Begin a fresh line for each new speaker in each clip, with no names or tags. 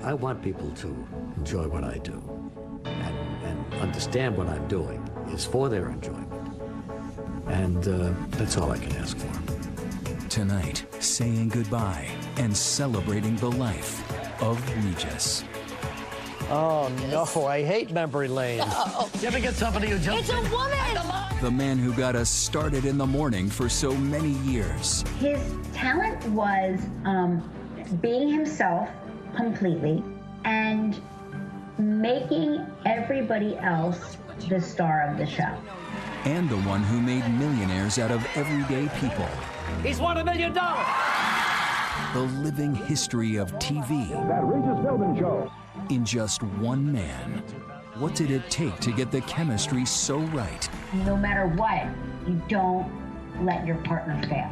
I want people to enjoy what I do and understand what I'm doing is for their enjoyment. And that's all I can ask for.
Tonight, saying goodbye and celebrating the life of Regis.
Oh, no, I hate memory lane. You ever get somebody who jumps
It's a
in?
woman!
The man who got us started in the morning for so many years.
His talent was being himself completely and making everybody else the star of the show.
And the one who made millionaires out of everyday people.
He's won $1 million.
The living history of TV.
That Regis Philbin Show.
In just one man. What did it take to get the chemistry so right?
No matter what, you don't let your partner fail.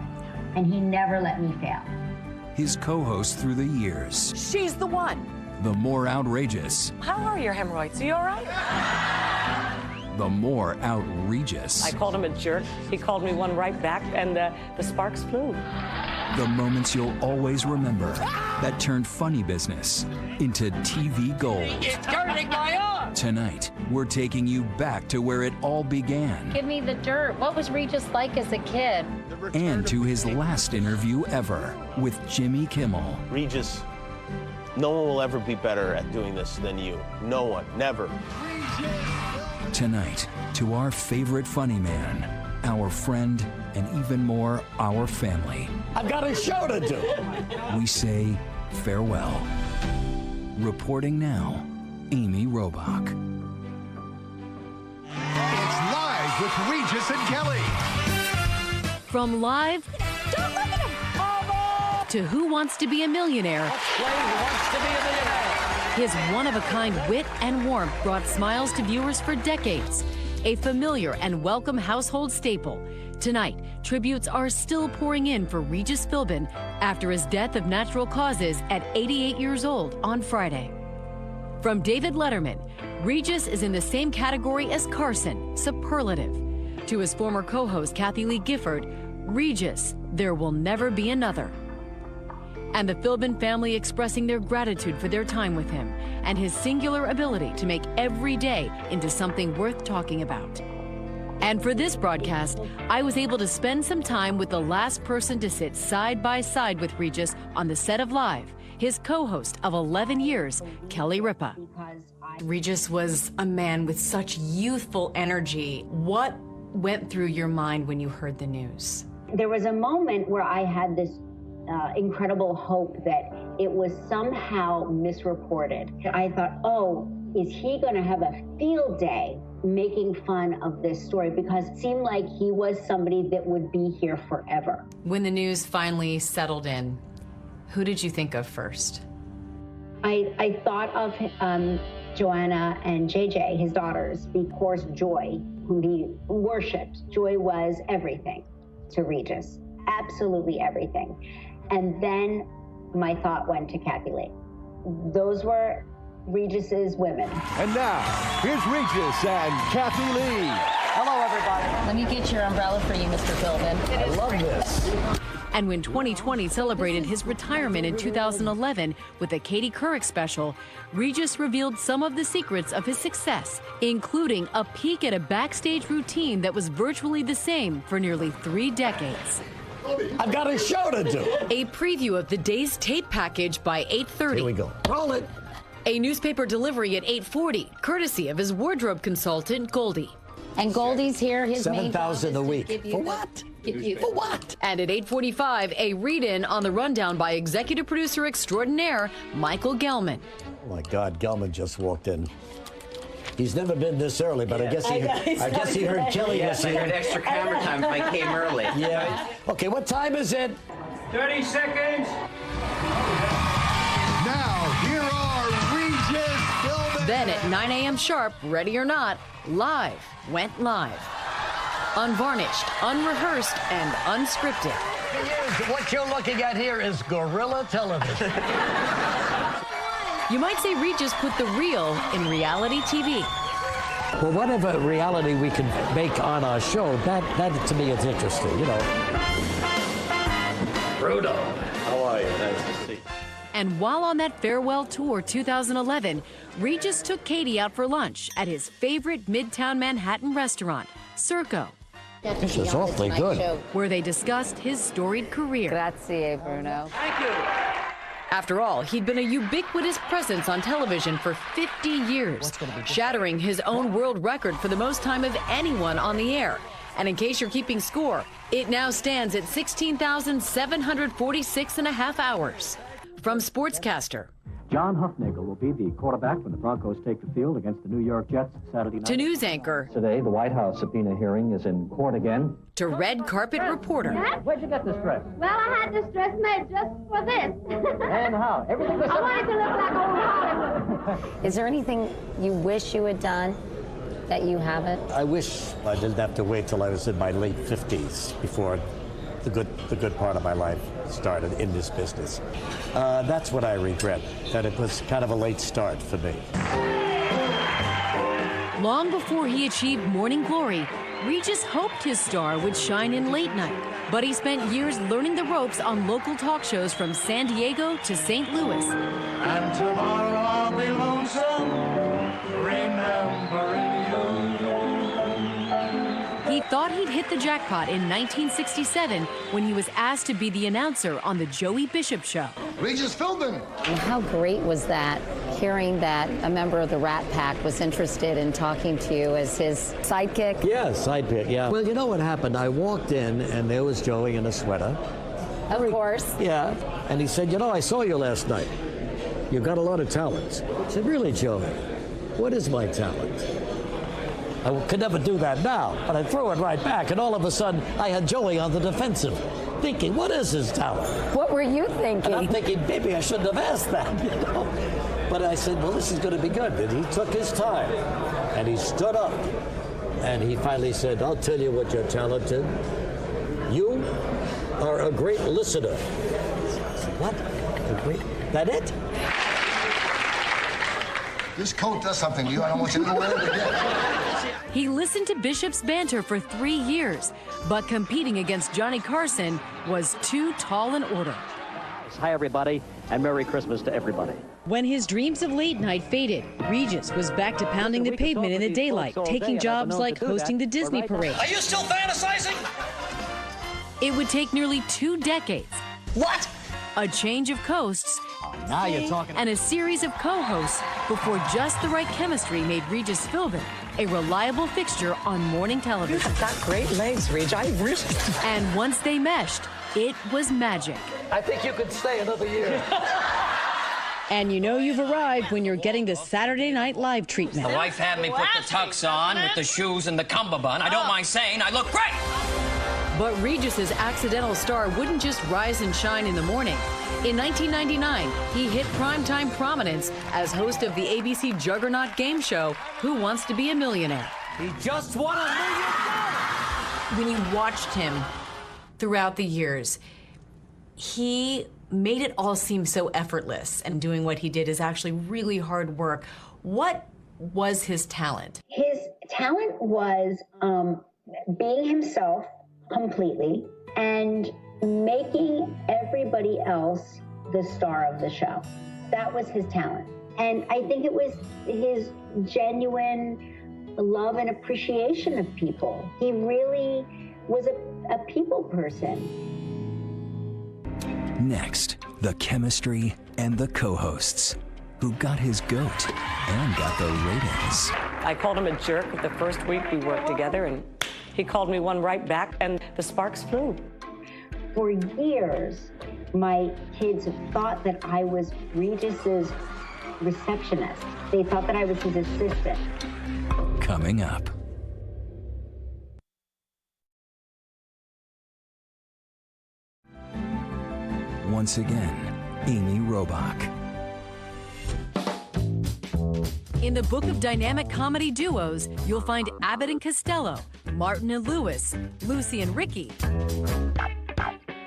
And he never let me fail.
His co-host through the years.
She's the one.
The more outrageous,
How are your hemorrhoids? Are you all right?
the more outrageous.
I called him a jerk. He called me one right back, and the sparks flew.
The moments you'll always remember that turned funny business into TV gold.
It's turning my arm.
Tonight, we're taking you back to where it all began
Give me the dirt. What was Regis like as a kid?
and to his last interview ever with Jimmy Kimmel.
Regis, no one will ever be better at doing this than you. No one, never.
Tonight, to our favorite funny man, our friend, and even more, our family,
I've got a show to do.
we say farewell. Reporting now, Amy Robach.
It's Live with Regis and Kelly.
From Live
Don't look at him!
to Who Wants to Be a Millionaire,
Wayne wants to be a millionaire.
his one-of-a-kind wit and warmth brought smiles to viewers for decades. A familiar and welcome household staple. Tonight, tributes are still pouring in for Regis Philbin after his death of natural causes at 88 years old on Friday. From David Letterman, Regis is in the same category as Carson, superlative. To his former co-host Kathy Lee Gifford, Regis, there will never be another. And the Philbin family expressing their gratitude for their time with him and his singular ability to make every day into something worth talking about. And for this broadcast, I was able to spend some time with the last person to sit side by side with Regis on the set of Live, his co-host of 11 years, Kelly Ripa.
Regis was a man with such youthful energy. What went through your mind when you heard the news?
There was a moment where I had this incredible hope that it was somehow misreported. I thought, oh, is he going to have a field day making fun of this story? Because it seemed like he was somebody that would be here forever.
When the news finally settled in, who did you think of first?
I thought of Joanna and JJ, his daughters, of course, Joy, whom he worshipped. Joy was everything to Regis, absolutely everything. And then my thought went to Kathy Lee. Those were Regis's women.
And now, here's Regis and Kathy Lee.
Hello, everybody.
Let me get your umbrella for you, Mr. Philbin.
I love this.
And when 2020 celebrated his retirement in 2011 with a Katie Couric special, Regis revealed some of the secrets of his success, including a peek at a backstage routine that was virtually the same for nearly 3 decades.
I've got a show to do.
A preview of the day's tape package by 8:30.
Here we go. Roll it.
A newspaper delivery at 8:40, courtesy of his wardrobe consultant, Goldie.
And Goldie's here. His main job is
$7,000 a
to
week.
give you
For
the-
what?
give you-
For what?
And at 8:45, a read-in on the rundown by executive producer extraordinaire, Michael Gelman.
Oh my God, Gelman just walked in. He's never been this early, but I guess he heard Kelly was
Yes, I
here.
heard extra camera time if I came early.
Yeah. Okay, what time is it?
30 seconds.
Now, here are Regis Philbin.
Then at 9 a.m. sharp, ready or not, Live went live. Unvarnished, unrehearsed, and unscripted.
What you're looking at here is guerrilla television.
You might say Regis put the real in reality TV.
Well, whatever reality we can make on our show, that to me is interesting, you know.
Bruno. How are you? Nice to see you.
And while on that farewell tour 2011, Regis took Katie out for lunch at his favorite Midtown Manhattan restaurant, Circo.
This is awfully good.
Where they discussed his storied career.
Grazie, Bruno.
Thank you.
After all, he'd been a ubiquitous presence on television for 50 years, shattering his own world record for the most time of anyone on the air. And in case you're keeping score, it now stands at 16,746 and a half hours. From Sportscaster
John Hufnagel will be the quarterback when the Broncos take the field against the New York Jets Saturday night.
to news anchor
Today, the White House subpoena hearing is in court again.
to red carpet reporter.
Where'd you get this dress?
Well, I had this dress made just for this.
And how? Everything was...
I wanted to look like old Hollywood.
Is there anything you wish you had done that you haven't?
I wish I didn't have to wait till I was in my late 50s before the good part of my life started in this business. That's what I regret, that it was kind of a late start for me.
Long before he achieved morning glory, Regis hoped his star would shine in late night. But he spent years learning the ropes on local talk shows from San Diego to St. Louis.
And tomorrow I'll be lonesome, remembering
He thought he'd hit the jackpot in 1967 when he was asked to be the announcer on the Joey Bishop Show.
Regis Philbin.
How great was that, hearing that a member of the Rat Pack was interested in talking to you as his sidekick?
Yeah, sidekick, yeah. Well, you know what happened? I walked in, and there was Joey in a sweater.
Of course.
Yeah, and he said, you know, I saw you last night. You've got a lot of talent. I said, really, Joey? What is my talent? I could never do that now, but I threw it right back, and all of a sudden, I had Joey on the defensive, thinking, what is his talent?
What were you thinking?
And I'm thinking, maybe I shouldn't have asked that, you know? But I said, well, this is going to be good. And he took his time, and he stood up, and he finally said, I'll tell you what your talent is. You are a great listener. I said, what? A great... That it?
This coat does something to you. I don't want you to wear it again.
He listened to Bishop's banter for 3 years, but competing against Johnny Carson was too tall an order.
Hi, everybody, and Merry Christmas to everybody.
When his dreams of late night faded, Regis was back to pounding the pavement in the daylight, taking jobs like hosting the Disney parade.
Are you still fantasizing?
It would take nearly 2 decades.
What?
A change of coasts,
Now you're talking.
and a series of co-hosts before just the right chemistry made Regis Philbin a reliable fixture on morning television.
You've got great legs, Reg. I really...
And once they meshed, it was magic.
I think you could stay another year.
And you know you've arrived when you're getting the Saturday Night Live treatment.
The wife had me put the tux on with the shoes and the cummerbund. I don't mind saying I look great.
But Regis's accidental star wouldn't just rise and shine in the morning. In 1999, he hit primetime prominence as host of the ABC juggernaut game show, Who Wants to Be a Millionaire?
He just won $1 million.
When you watched him throughout the years, he made it all seem so effortless, and doing what he did is actually really hard work. What was his talent?
His talent was being himself completely and making everybody else the star of the show. That was his talent. And I think it was his genuine love and appreciation of people. He really was a people person.
Next, the chemistry and the co-hosts who got his goat and got the ratings.
I called him a jerk the first week we worked together, and he called me one right back, and the sparks flew.
For years, my kids thought that I was Regis's receptionist. They thought that I was his assistant.
Coming up. Once again, Amy Robach.
In the book of dynamic comedy duos, you'll find Abbott and Costello, Martin and Lewis, Lucy and Ricky,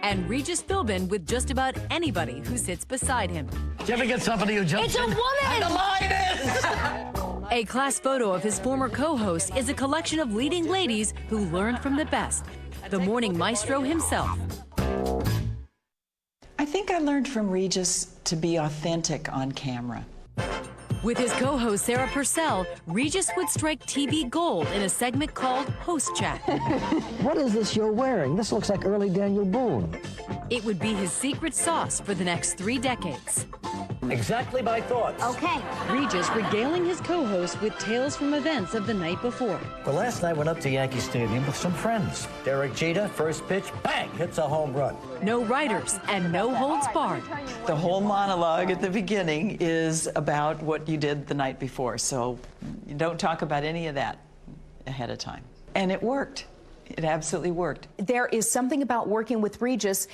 and Regis Philbin with just about anybody who sits beside him.
Did you ever get somebody who jumps
It's a
in?
woman!
And the line is!
A class photo of his former co-host is a collection of leading ladies who learned from the best. The morning maestro himself.
I
think I learned from Regis to be authentic on camera.
With his co-host Sarah Purcell, Regis would strike TV gold in a segment called Host Chat.
What is this you're wearing? This looks like early Daniel Boone.
It would be his secret sauce for the next 3 decades.
Exactly my thoughts.
Okay.
Regis regaling his co-host with tales from events of the night before.
The last night went up to Yankee Stadium with some friends. Derek Jeter, first pitch, bang, hits a home run.
No writers and no holds barred.
The whole monologue at the beginning is about what you did the night before, so you don't talk about any of that ahead of time. And it worked. It absolutely worked.
There is something about working with Regis.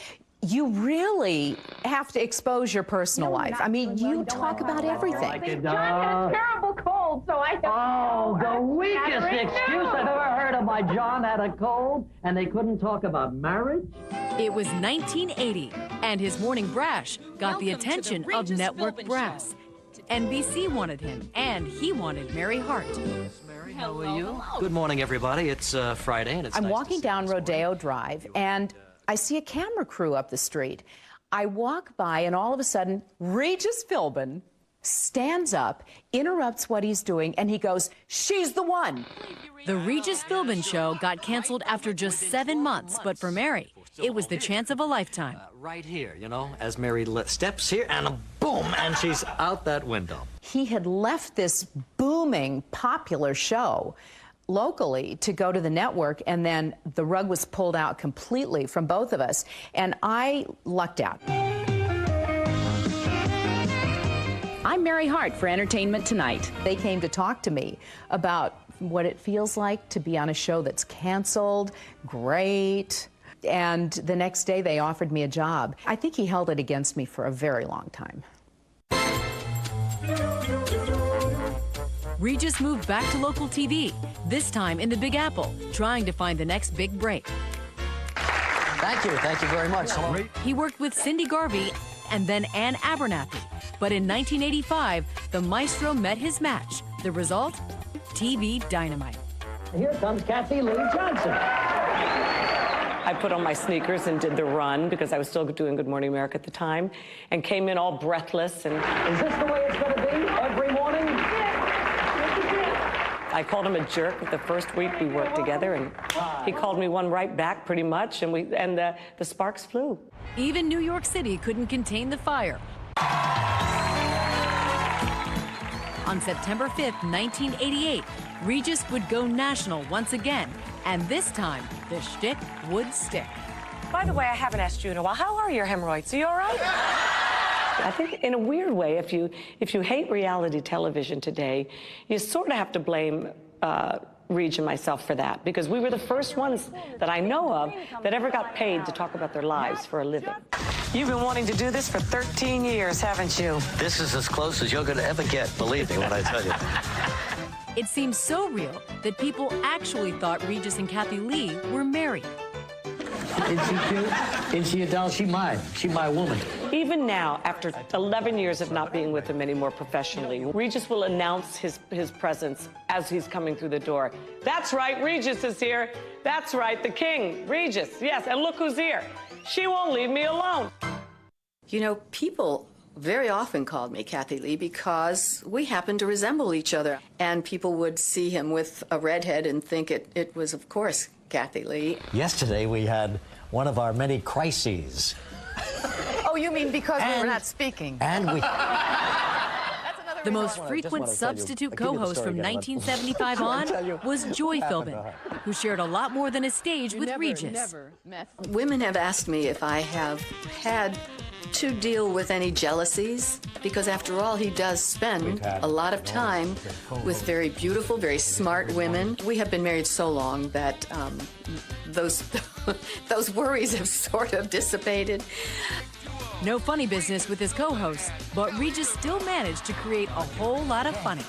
You really have to expose your personal life. I mean, you talk about everything.
John had a terrible cold, so I thought...
Oh, the weakest excuse I've ever heard of my John had a cold, and they couldn't talk about marriage?
It was 1980, and his morning brash got the attention of network brass. NBC wanted him, and he wanted Mary Hart.
Mary, how are you? Good morning, everybody. It's Friday, and it's
I'm
nice
walking down Rodeo Drive, and I see a camera crew up the street. I walk by, and all of a sudden, Regis Philbin stands up, interrupts what he's doing, and he goes, "She's the one."
The Regis Philbin show got canceled after just 7 months, but for Mary, it was the chance of a lifetime.
right here, you know, as Mary steps here, and boom, and she's out that window.
He had left this booming, popular show locally to go to the network, and then the rug was pulled out completely from both of us, and I lucked out. I'm Mary Hart for Entertainment Tonight. They came to talk to me about what it feels like to be on a show that's canceled. Great. And the next day they offered me a job. I think he held it against me for a very long time.
Regis moved back to local TV, this time in the Big Apple, trying to find the next big break.
Thank you very much. Hello.
He worked with Cindy Garvey and then Ann Abernathy. But in 1985, the maestro met his match. The result? TV dynamite.
Here comes Kathy Lee Johnson.
I put on my sneakers and did the run because I was still doing Good Morning America at the time, and came in all breathless. And
is this the way it's going to be every morning?
I called him a jerk the first week we worked together, and he called me one right back, pretty much, and the sparks flew.
Even New York City couldn't contain the fire. On September 5th, 1988, Regis would go national once again, and this time, the shtick would stick.
By the way, I haven't asked you in a while. How are your hemorrhoids? Are you all right? I think, in a weird way, if you hate reality television today, you sort of have to blame Reg and myself for that, because we were the first ones that I know of that ever got paid to talk about their lives for a living. You've been wanting to do this for 13 years, haven't you?
This is as close as you're going to ever get, believe me when I tell you.
It seems so real that people actually thought Regis and Kathy Lee were married.
Is she cute? Is she a doll? She my woman.
Even now, after 11 years of not being with him anymore professionally, Regis will announce his presence as he's coming through the door. That's right, Regis is here. That's right, the king, Regis, yes, and look who's here. She won't leave me alone.
You know, people very often called me Kathy Lee because we happened to resemble each other. And people would see him with a redhead and think it was, of course, Kathy Lee.
Yesterday we had one of our many crises.
Oh, you mean because we were not speaking?
And we...
The most frequent substitute co-host from 1975 on was Joy Philbin, who shared a lot more than a stage with Regis.
Women have asked me if I have had to deal with any jealousies, because after all, he does spend a lot of time with very beautiful, very smart women. We have been married so long that those worries have sort of dissipated.
No funny business with his co-hosts, but Regis still managed to create a whole lot of funny.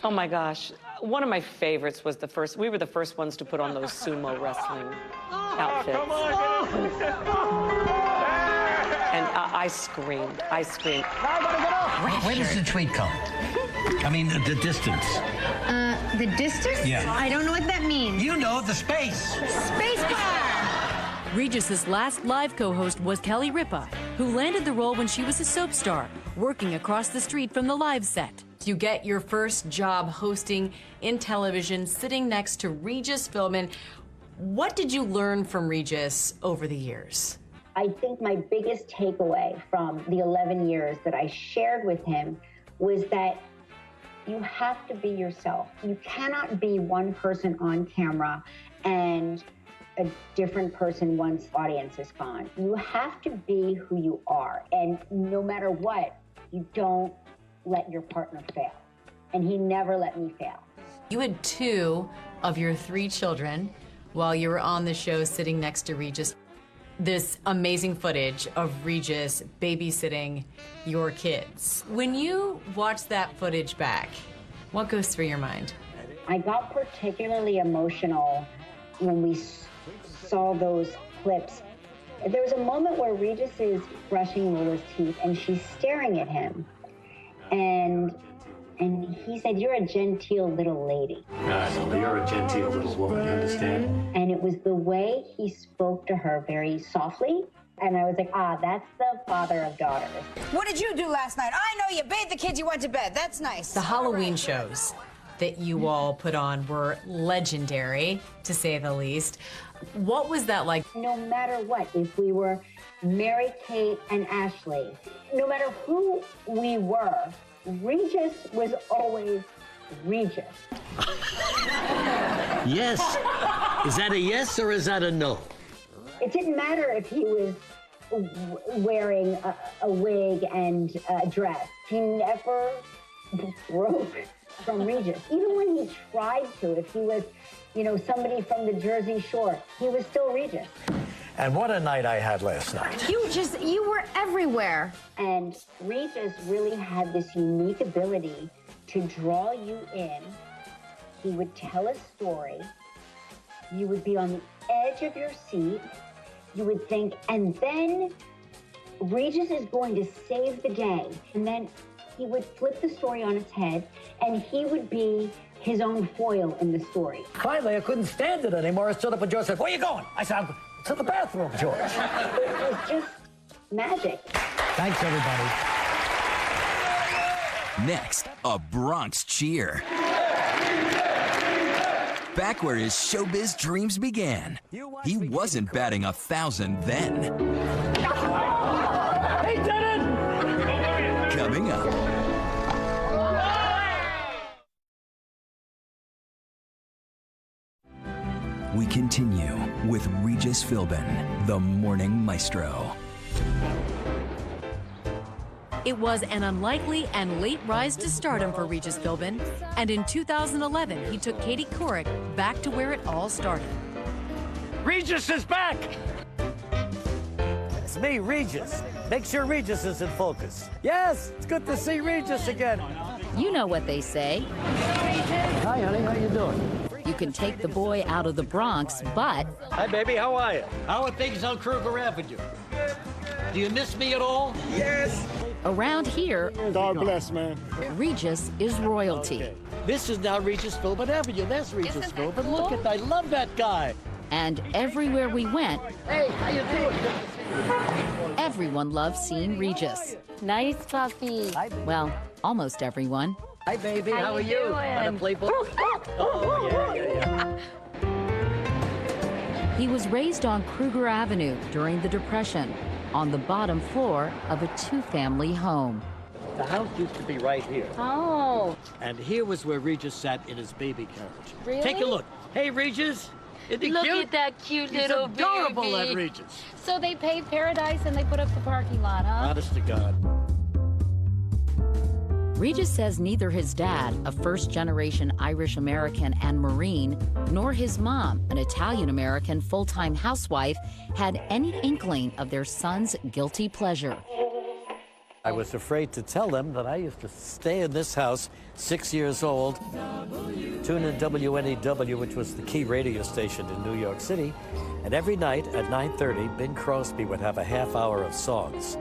Oh my gosh, one of my favorites was we were the first ones to put on those sumo wrestling outfits. And I screamed.
Where does the tweet come? I mean, the distance.
The distance?
Yeah.
I don't know what that means.
You know, the space.
Space bar!
Regis's last live co-host was Kelly Ripa, who landed the role when she was a soap star, working across the street from the live set.
You get your first job hosting in television, sitting next to Regis Philbin. What did you learn from Regis over the years?
I think my biggest takeaway from the 11 years that I shared with him was that you have to be yourself. You cannot be one person on camera and a different person once the audience is gone. You have to be who you are. And no matter what, you don't let your partner fail. And he never let me fail.
You had 2 of your 3 children while you were on the show sitting next to Regis. This amazing footage of Regis babysitting your kids. When you watch that footage back, what goes through your mind?
I got particularly emotional when we saw those clips. There was a moment where Regis is brushing Lola's teeth and she's staring at him. And he said, "You're a genteel little lady."
You're a genteel little woman, you understand?
And it was the way he spoke to her very softly. And I was like, that's the father of daughters.
What did you do last night? I know you bathed the kids, you went to bed. That's nice.
The Halloween shows that you all put on were legendary, to say the least. What was that like?
No matter what, if we were Mary-Kate and Ashley, no matter who we were, Regis was always Regis.
Yes. Is that a yes or is that a no?
It didn't matter if he was wearing a wig and a dress. He never broke from Regis. Even when he tried to, if he was, somebody from the Jersey Shore, he was still Regis.
And what a night I had last night.
You were everywhere.
And Regis really had this unique ability to draw you in. He would tell a story. You would be on the edge of your seat. You would think, and then Regis is going to save the day. And then he would flip the story on its head, and he would be his own foil in the story.
Finally, I couldn't stand it anymore. I stood up and George said, "Where are you going?" I said, "I'm to the bathroom, George."
It was just magic.
Thanks, everybody.
Next, a Bronx cheer. Back where his showbiz dreams began. He wasn't batting 1,000 then.
He did it!
Coming up. We continue with Regis Philbin, the Morning Maestro.
It was an unlikely and late rise to stardom for Regis Philbin, and in 2011, he took Katie Couric back to where it all started.
Regis is back! It's me, Regis. Make sure Regis is in focus. Yes, it's good to see Regis again.
You know what they say.
Hi, honey, how you doing?
You can take the boy out of the Bronx, but...
Hi, baby, how are you?
How are things on Kruger Avenue? Do you miss me at all?
Yes.
Around here,
God bless, man.
Regis is royalty.
Okay. This is now Regis Philbin Avenue. That's Regis Philbin. Look at that. I love that guy.
And everywhere we went,
Hey, how you doing?
everyone loved seeing Regis.
Nice puppy.
Well, almost everyone.
Hi, baby. How are you?
doing?
Want to play ball? Oh, yeah.
He was raised on Kruger Avenue during the Depression, on the bottom floor of a 2-family home.
The house used to be right here.
Oh.
And here was where Regis sat in his baby carriage.
Really?
Take a look. Hey, Regis. Isn't he
Look
cute?
at that cute
He's
little
adorable,
baby.
that Regis.
So they paved Paradise and they put up the parking lot, huh?
Honest to God.
Regis says neither his dad, a first-generation Irish-American and Marine, nor his mom, an Italian-American full-time housewife, had any inkling of their son's guilty pleasure.
I was afraid to tell them that I used to stay in this house, 6 years old, tune in WNEW, which was the key radio station in New York City, and every night at 9:30, Bing Crosby would have a half hour of songs.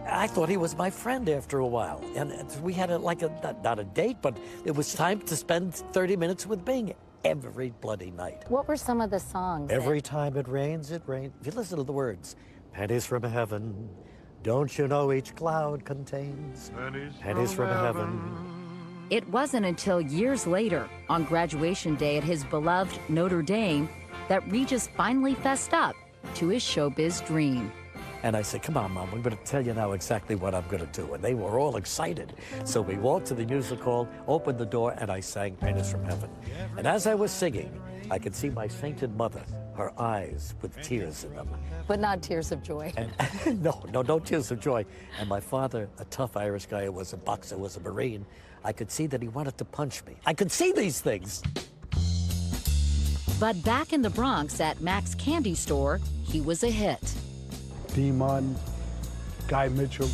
I thought he was my friend after a while, and we had not a date, but it was time to spend 30 minutes with Bing every bloody night.
What were some of the songs?
Every time it rains, it rains. If you listen to the words, pennies from heaven,
Don't you know each cloud contains pennies from heaven?
It wasn't until years later, on graduation day at his beloved Notre Dame, that Regis finally fessed up to his showbiz dream.
And I said, come on, Mom, I'm going to tell you now exactly what I'm going to do. And they were all excited. So we walked to the music hall, opened the door, and I sang Pennies from Heaven. And as I was singing, I could see my sainted mother, her eyes with tears in them.
But not tears of joy.
And, no tears of joy. And my father, a tough Irish guy who was a boxer, was a Marine, I could see that he wanted to punch me. I could see these things.
But back in the Bronx at Mac's Candy Store, he was a hit.
Dean Martin, Guy Mitchell,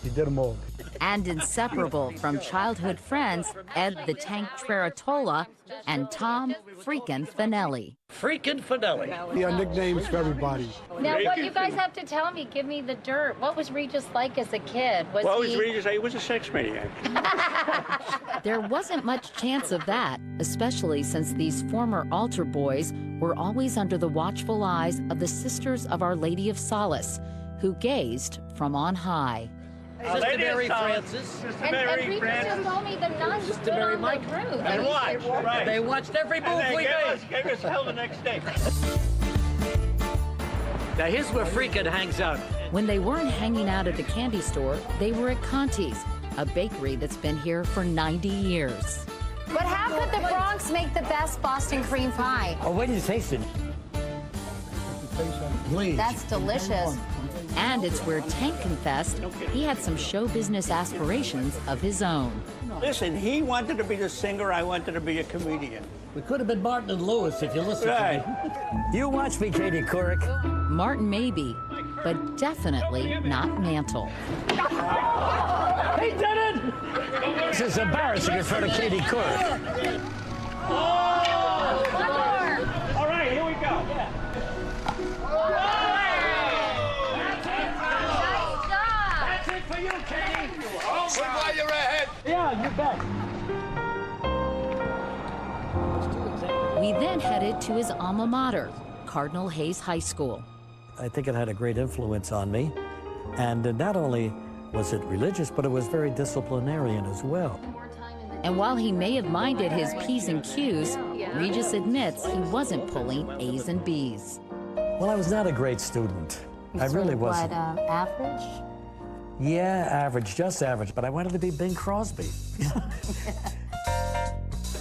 he did them all.
And inseparable from childhood friends Ed the Tank Treratola and Tom freakin' Finelli.
Freakin' Finelli.
He had nicknames for everybody.
Now, what you guys have to tell me, give me the dirt. What was Regis like as a kid?
Regis? He was a sex maniac.
There wasn't much chance of that, especially since these former altar boys were always under the watchful eyes of the Sisters of Our Lady of Solace, who gazed from on high.
Sister Mary Francis.
Sister Mary Regis just told me the nuns
Sister
stood
Mary
on
Mike.
the roof.
And watched. Right. They watched every move we made.
Gave us hell the next day.
Now here's where Freakin' hangs out.
When they weren't hanging out at the candy store, they were at Conti's, a bakery that's been here for 90 years.
But how could the Bronx make the best Boston cream pie?
Oh, wait till you taste it. Please.
That's delicious.
And it's where Tank confessed he had some show business aspirations of his own.
Listen, he wanted to be the singer, I wanted to be a comedian.
We could have been Martin and Lewis if you listened to me. You watch me, Katie Couric.
Martin maybe, but definitely not Mantle.
He did it! This is embarrassing in front of Katie Couric.
All right, here we go.
That's it for you, Katie.
Sit while you're ahead.
Yeah, you bet.
We then headed to his alma mater, Cardinal Hayes High School.
I think it had a great influence on me. And not only was it religious, but it was very disciplinarian as well.
And while he may have minded his P's and Q's, Regis admits he wasn't pulling A's and B's.
Well, I was not a great student. I really wasn't.
Average?
Yeah, average, just average, but I wanted to be Bing Crosby.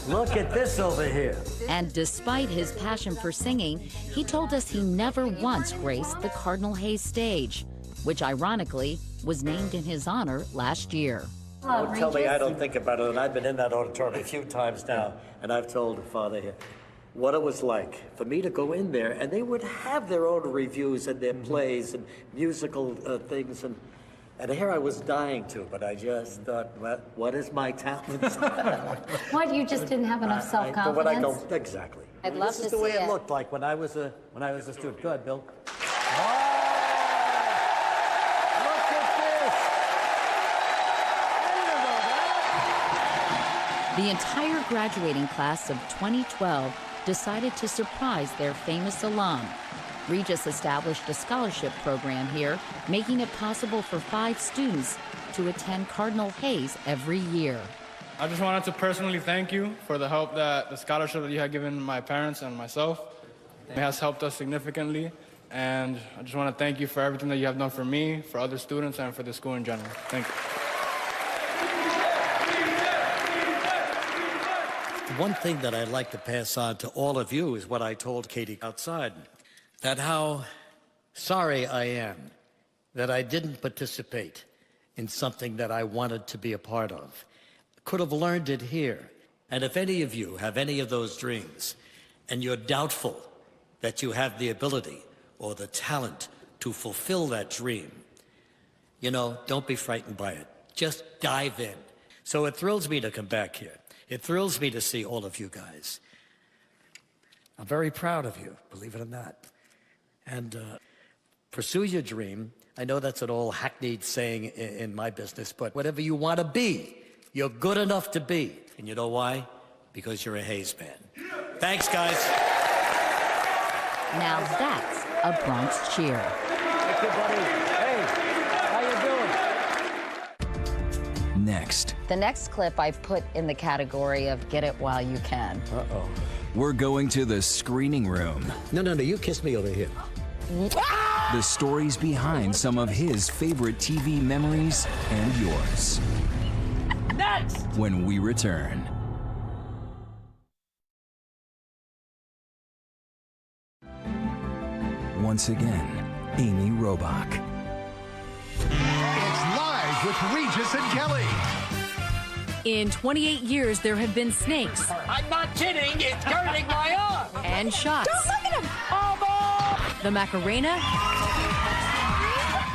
Look at this over here.
And despite his passion for singing, he told us he never once graced the Cardinal Hayes stage, which ironically was named in his honor last year.
Don't tell me I don't think about it, and I've been in that auditorium a few times now, and I've told Father here what it was like for me to go in there, and they would have their own reviews and their plays and musical things, and here I was dying to, but I just thought, what is my talent?
What, you just didn't have enough self-confidence?
Exactly.
I'd love to see it.
This is the way it looked like when I was a student. Go ahead, Bill.
The entire graduating class of 2012 decided to surprise their famous alum. Regis established a scholarship program here, making it possible for 5 students to attend Cardinal Hayes every year.
I just wanted to personally thank you for the help the scholarship that you had given my parents and myself. It has helped us significantly, and I just want to thank you for everything that you have done for me, for other students, and for the school in general. Thank you.
One thing that I'd like to pass on to all of you is what I told Katie outside, that how sorry I am that I didn't participate in something that I wanted to be a part of. Could have learned it here. And if any of you have any of those dreams, and you're doubtful that you have the ability or the talent to fulfill that dream, you know, don't be frightened by it. Just dive in. So it thrills me to come back here. It thrills me to see all of you guys. I'm very proud of you, believe it or not. And pursue your dream. I know that's an old hackneyed saying in my business, but whatever you want to be, you're good enough to be. And you know why? Because you're a Hayes man. Thanks, guys.
Now that's a Bronx cheer.
Thank you, buddy. Hey,
next.
The next clip I put in the category of get it while you can.
Uh-oh.
We're going to the screening room.
No, you kiss me over here.
The stories behind some of his favorite TV memories and yours.
Next!
When we return. Once again, Amy Robach.
It's Live with Regis and Kelly.
In 28 years, there have been snakes.
I'm not kidding. It's hurting my arm.
And shots.
Don't look at him!
The Macarena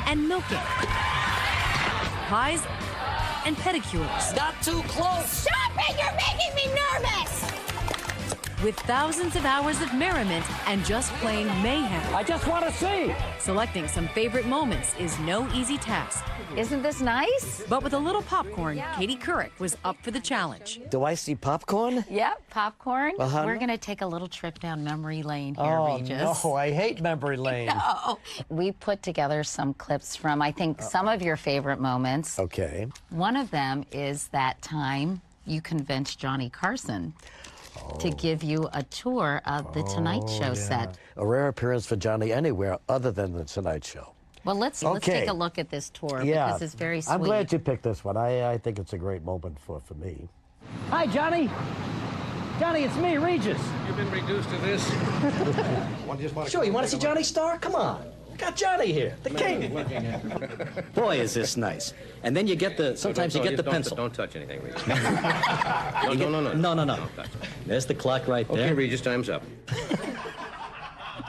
and milking. Pies and pedicures.
Not too close.
Stop it! You're making me nervous!
With thousands of hours of merriment and just plain mayhem.
I just want to see.
Selecting some favorite moments is no easy task.
Isn't this nice?
But with a little popcorn, Katie Couric was up for the challenge.
Do I see popcorn?
Yep, popcorn.
Uh-huh.
We're going to take a little trip down memory lane here, Regis.
No, I hate memory lane.
No. We put together some clips from, I think, some of your favorite moments.
Okay.
One of them is that time you convinced Johnny Carson to give you a tour of the Tonight Show set.
A rare appearance for Johnny anywhere other than the Tonight Show.
Well, let's take a look at this tour because it's very sweet.
I'm glad you picked this one. I think it's a great moment for me.
Hi, Johnny. Johnny, it's me, Regis.
You've been reduced to this.
Sure, you want to see Johnny Star? Come on. I got Johnny here, the king. Boy, is this nice. And then you get the, sometimes you get the pencil.
Don't touch anything, Regis.
No. There's the clock right there.
Okay, Regis, time's up.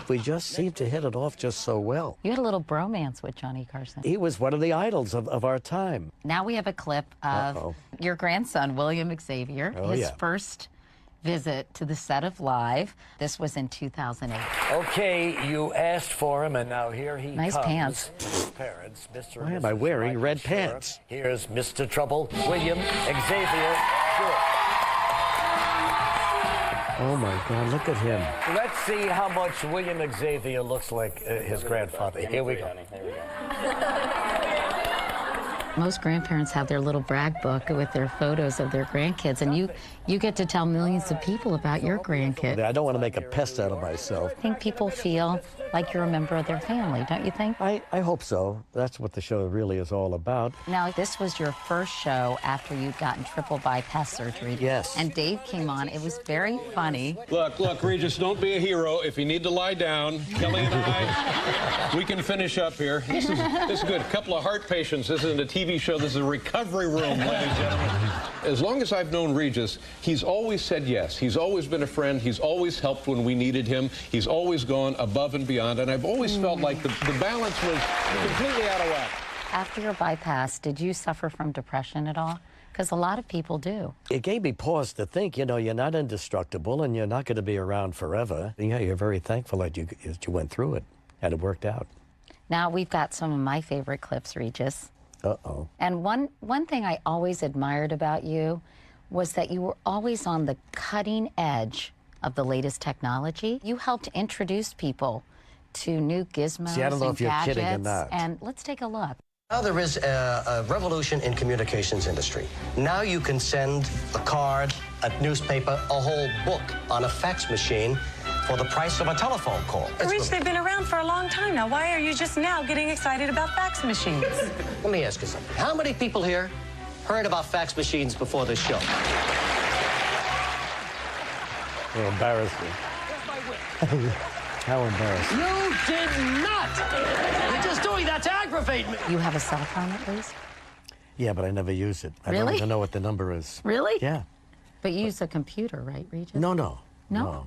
We just seemed to hit it off just so well.
You had a little bromance with Johnny Carson.
He was one of the idols of our time.
Now we have a clip of your grandson, William Xavier, his first visit to the set of Live. This was in 2008.
Okay, you asked for him, and now here he
Nice
comes.
pants.
His parents, Mr. Why am I wearing red pants? Here's Mr. Trouble, William Xavier. Oh my God, look at him. Let's see how much William Xavier looks like his grandfather. Here we go.
Most grandparents have their little brag book with their photos of their grandkids, and you get to tell millions of people about your grandkid.
I don't want to make a pest out of myself.
I think people feel like you're a member of their family, don't you think?
I hope so. That's what the show really is all about.
Now, this was your first show after you'd gotten triple bypass surgery.
Yes.
And Dave came on. It was very funny.
Look, Regis, don't be a hero. If you need to lie down, Kelly and I, we can finish up here. This is good. A couple of heart patients. This isn't a TV show. This is a recovery room, ladies and gentlemen. As long as I've known Regis, he's always said yes. He's always been a friend. He's always helped when we needed him. He's always gone above and beyond. And I've always felt like the balance was completely out of whack.
After your bypass, did you suffer from depression at all? Because a lot of people do.
It gave me pause to think, you know, you're not indestructible and you're not going to be around forever. Yeah, you're very thankful that you went through it and it worked out.
Now we've got some of my favorite clips, Regis.
Uh-oh.
And one thing I always admired about you was that you were always on the cutting edge of the latest technology. You helped introduce people to new gizmos
See, I don't know
and
if you're
gadgets.
kidding or not.
And let's take a look.
Now there is a revolution in communications industry. Now you can send a card, a newspaper, a whole book on a fax machine for the price of a telephone call.
Rich, they've been around for a long time now. Why are you just now getting excited about fax machines?
Let me ask you something. How many people here heard about fax machines before this show?
You're embarrassing. How embarrassing.
You did not! You're just doing that to aggravate me.
You have a cell phone at least?
Yeah, but I never use it. I
Really?
don't even know what the number is.
Really?
Yeah.
But you use a computer, right, Regis?
No.
No?
No.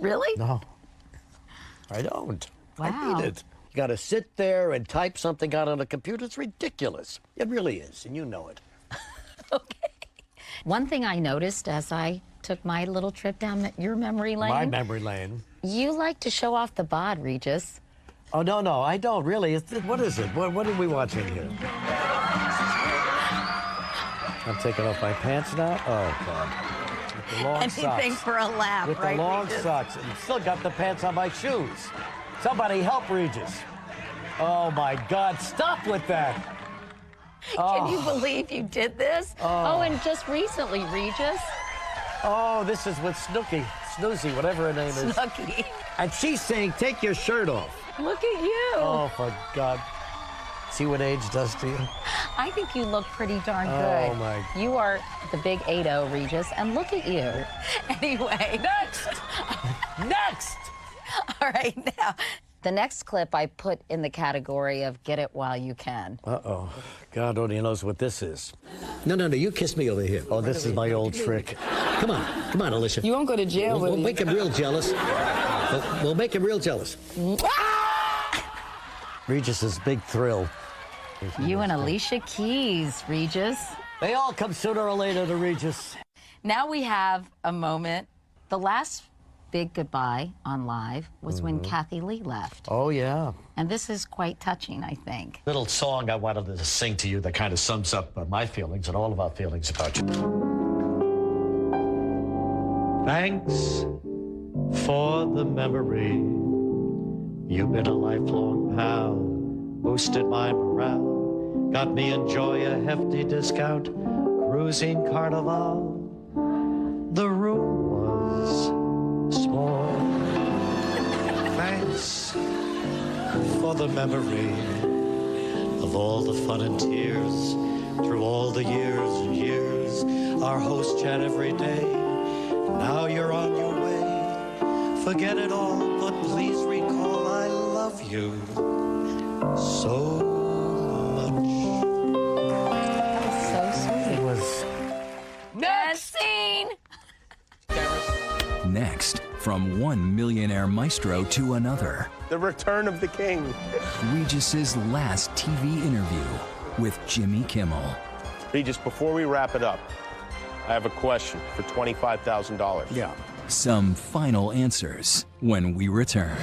Really?
No. I don't.
Wow.
I need it. You got to sit there and type something out on a computer. It's ridiculous. It really is, and you know it.
One thing I noticed as I took my little trip down your memory lane.
My memory lane.
You like to show off the bod, Regis.
Oh, no, I don't really. What is it? What are we watching here? I'm taking off my pants now? Oh, God. With the long
Anything
socks.
for a laugh,
With
right,
the long
Regis?
socks. And still got the pants on my shoes. Somebody help Regis. Oh, my God. Stop with that.
Can you believe you did this?
Oh.
Oh, and just recently, Regis.
Oh, this is with Snoozy, whatever her name is.
Snooky.
And she's saying, take your shirt off.
Look at you.
Oh, for God. See what age does to you?
I think you look pretty darn good.
Oh, my.
You are the big 8-0, Regis, and look at you.
Anyway.
Next! Next!
All right, now, the next clip I put in the category of get it while you can.
Uh-oh. God only knows what this is. No, you kiss me over here. Oh, this is my old trick. Come on, Alicia.
You won't go to jail with
We'll
me.
make him real jealous. We'll make him real jealous. Regis's big thrill.
You and Alicia Keys, Regis.
They all come sooner or later to Regis.
Now we have a moment. The last big goodbye on Live was when Kathy Lee left.
Oh, yeah.
And this is quite touching, I think.
Little song I wanted to sing to you that kind of sums up my feelings and all of our feelings about you. Thanks for the memory. You've been a lifelong pal, boosted my morale, got me enjoy a hefty discount, cruising carnival. The room was small. Thanks for the memory of all the fun and tears through all the years and years. Our host chat every day. Now you're on your way. Forget it all, but please recall I love you so much.
So sweet.
It was...
Next scene!
Next, from one millionaire maestro to another,
The return of the king.
Regis's last TV interview with Jimmy Kimmel.
Regis, before we wrap it up, I have a question for $25,000.
Yeah.
Some final answers when we return.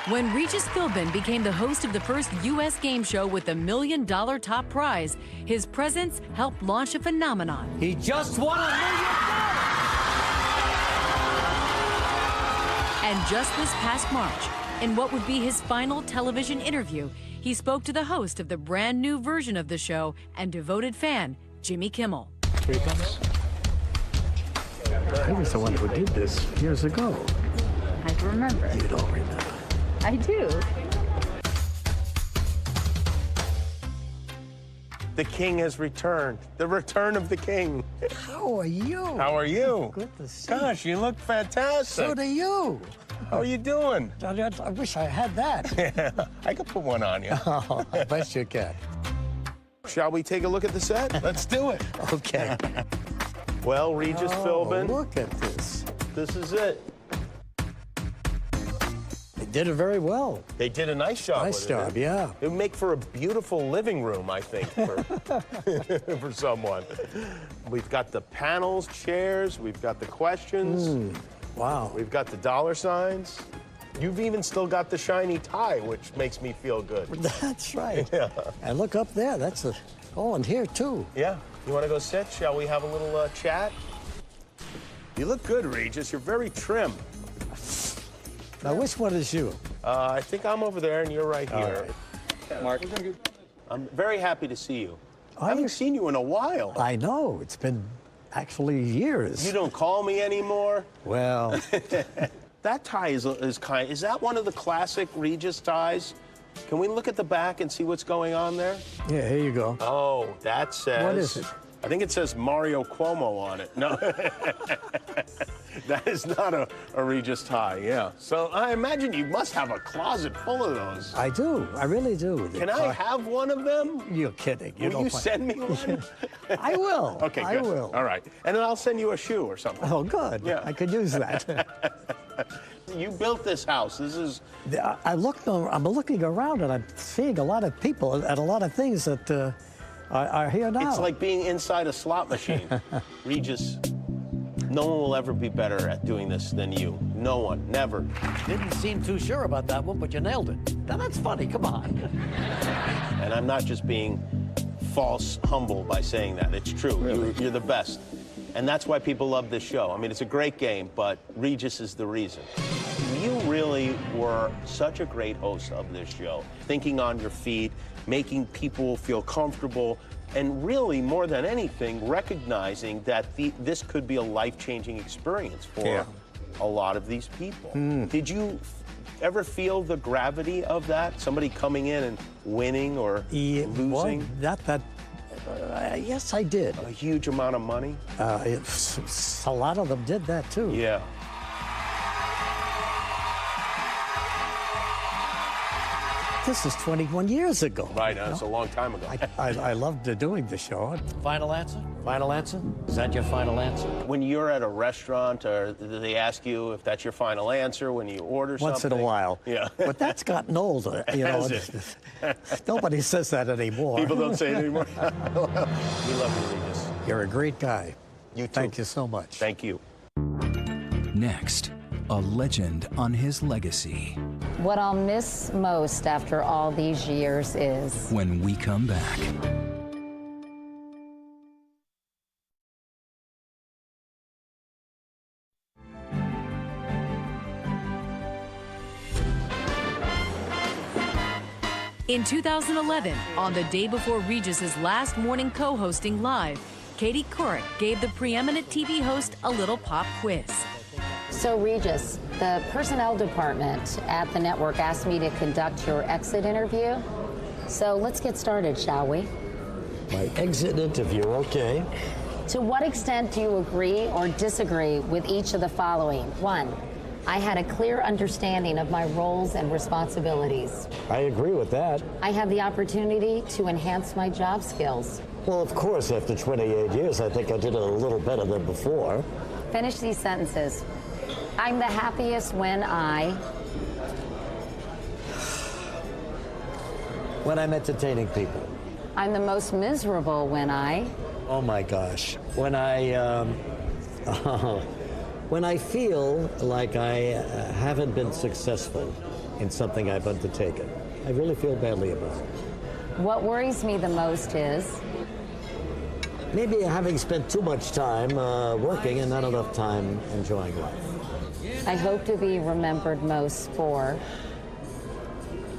When Regis Philbin became the host of the first U.S. game show with the $1 million top prize, his presence helped launch a phenomenon.
He just won $1 million!
And just this past March, in what would be his final television interview, he spoke to the host of the brand new version of the show and devoted fan, Jimmy Kimmel.
Here he comes. He was the one who did this years ago.
I remember.
You don't remember.
I do.
The king has returned. The return of the king.
How are you?
How are you?
Good to see
Gosh, you look fantastic.
So do you.
How are you doing?
I wish I had that.
Yeah, I could put one on you.
Oh, I bet you can.
Shall we take a look at the set? Let's do it.
Okay.
Well, Regis Philbin.
Look at this.
This is it.
They did it very well.
They did a nice job
Nice
with
job,
it.
yeah.
It would make for a beautiful living room, I think, for, for someone. We've got the panels, chairs, we've got the questions.
Wow.
We've got the dollar signs. You've even still got the shiny tie, which makes me feel good.
That's right.
Yeah.
And look up there. That's a... Oh, and here, too.
Yeah. You want to go sit? Shall we have a little chat? You look good, Regis. You're very trim.
Now, which one is you?
I think I'm over there, and you're right here.
All
Mark. I'm very happy to see you. I haven't seen you in a while.
I know. It's been actually years.
You don't call me anymore.
Well...
That tie is kind. Is that one of the classic Regis ties? Can we look at the back and see what's going on there?
Yeah, here you go.
Oh, that says...
What is it?
I think it says Mario Cuomo on it. No. That is not a Regis tie, yeah. So I imagine you must have a closet full of those.
I do. I really do.
Can I have one of them?
You're kidding.
Will you send me one?
I will.
Okay,
I
good.
will.
All right. And then I'll send you a shoe or something.
Oh, good.
Yeah.
I could use that.
You built this house. This is...
I'm looking around and I'm seeing a lot of people and a lot of things that are here now.
It's like being inside a slot machine. Regis, no one will ever be better at doing this than you. No one. Never.
Didn't seem too sure about that one, but you nailed it. Now, that's funny. Come on.
And I'm not just being false humble by saying that. It's true.
Really?
You're the best. And that's why people love this show. I mean, it's a great game, but Regis is the reason. You really were such a great host of this show, thinking on your feet, making people feel comfortable, and really, more than anything, recognizing that this could be a life-changing experience for a lot of these people. Did you ever feel the gravity of that? Somebody coming in and winning or losing?
Well, yes, I did.
A huge amount of money?
A lot of them did that, too.
Yeah.
This is 21 years ago.
Right, that's a long time ago.
I loved doing the show.
Final answer? Final answer? Is that your final answer?
When you're at a restaurant, or do they ask you if that's your final answer when you order something?
Once in a while.
Yeah.
But that's gotten older. You know, nobody says that anymore.
People don't say it anymore. We love you, Regis.
You're a great guy.
You too.
Thank you so much.
Thank you.
Next, a legend on his legacy.
What I'll miss most after all these years is...
When we come back.
In 2011, on the day before Regis's last morning co-hosting live, Katie Couric gave the preeminent TV host a little pop quiz.
So, Regis, the personnel department at the network asked me to conduct your exit interview. So let's get started, shall we?
My exit interview, okay.
To what extent do you agree or disagree with each of the following? 1, I had a clear understanding of my roles and responsibilities.
I agree with that.
I had the opportunity to enhance my job skills.
Well, of course, after 28 years, I think I did it a little better than before.
Finish these sentences. I'm the happiest when
When I'm entertaining people.
I'm the most miserable when
Oh my gosh. When I feel like I haven't been successful in something I've undertaken. I really feel badly about it.
What worries me the most is...
Maybe having spent too much time working and not enough time enjoying life.
I hope to be remembered most for...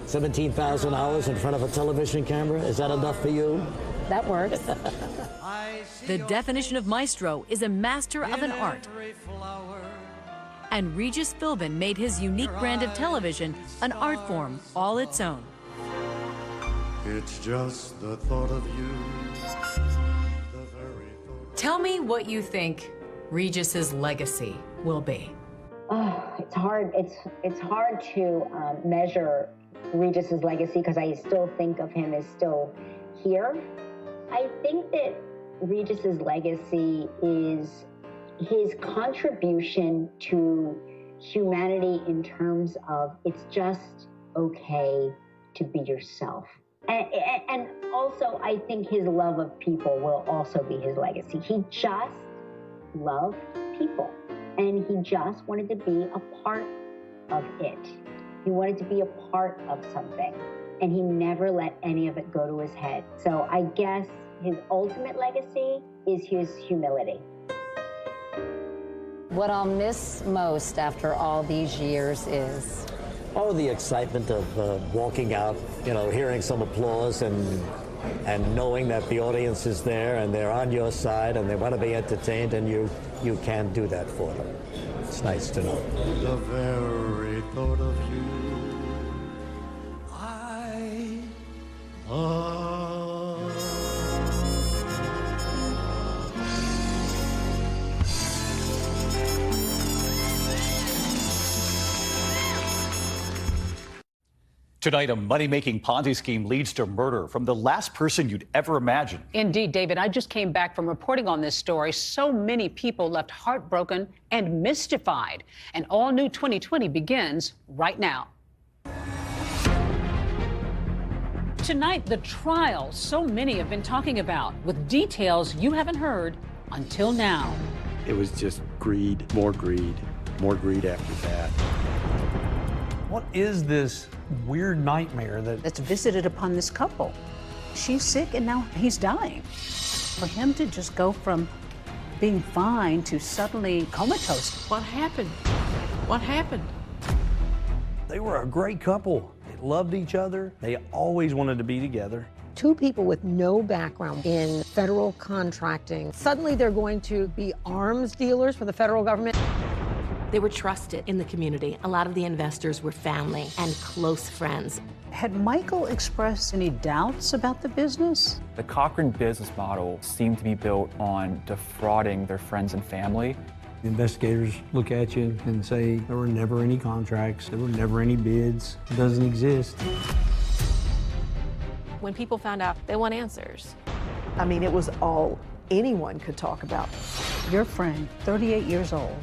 17,000 hours in front of a television camera? Is that enough for you?
That works.
The definition of maestro is a master of an art. And Regis Philbin made his unique brand of television an art form all its own.
It's just the thought of you.
Tell me what you think Regis's legacy will be.
Oh, it's hard. It's hard to measure Regis's legacy because I still think of him as still here. I think that Regis's legacy is his contribution to humanity in terms of it's just okay to be yourself. And also, I think his love of people will also be his legacy. He just loved people, and he just wanted to be a part of it. He wanted to be a part of something, and he never let any of it go to his head. So I guess his ultimate legacy is his humility.
What I'll miss most after all these years is...
Oh, the excitement of walking out, you know, hearing some applause and knowing that the audience is there and they're on your side and they want to be entertained, and you can do that for them. It's nice to know.
The very thought of you,
Tonight, a money-making Ponzi scheme leads to murder from the last person you'd ever imagine.
Indeed, David. I just came back from reporting on this story. So many people left heartbroken and mystified. An all-new 2020 begins right now. Tonight, the trial so many have been talking about, with details you haven't heard until now.
It was just greed, more greed after that.
What is this weird nightmare that's
visited upon this couple? She's sick and now he's dying. For him to just go from being fine to suddenly comatose.
What happened? What happened?
They were a great couple. They loved each other. They always wanted to be together.
Two people with no background in federal contracting. Suddenly they're going to be arms dealers for the federal government.
They were trusted in the community. A lot of the investors were family and close friends.
Had Michael expressed any doubts about the business?
The Cochran business model seemed to be built on defrauding their friends and family.
The investigators look at you and say, there were never any contracts, there were never any bids, it doesn't exist.
When people found out, they want answers.
I mean, it was all anyone could talk about.
Your friend, 38 years old,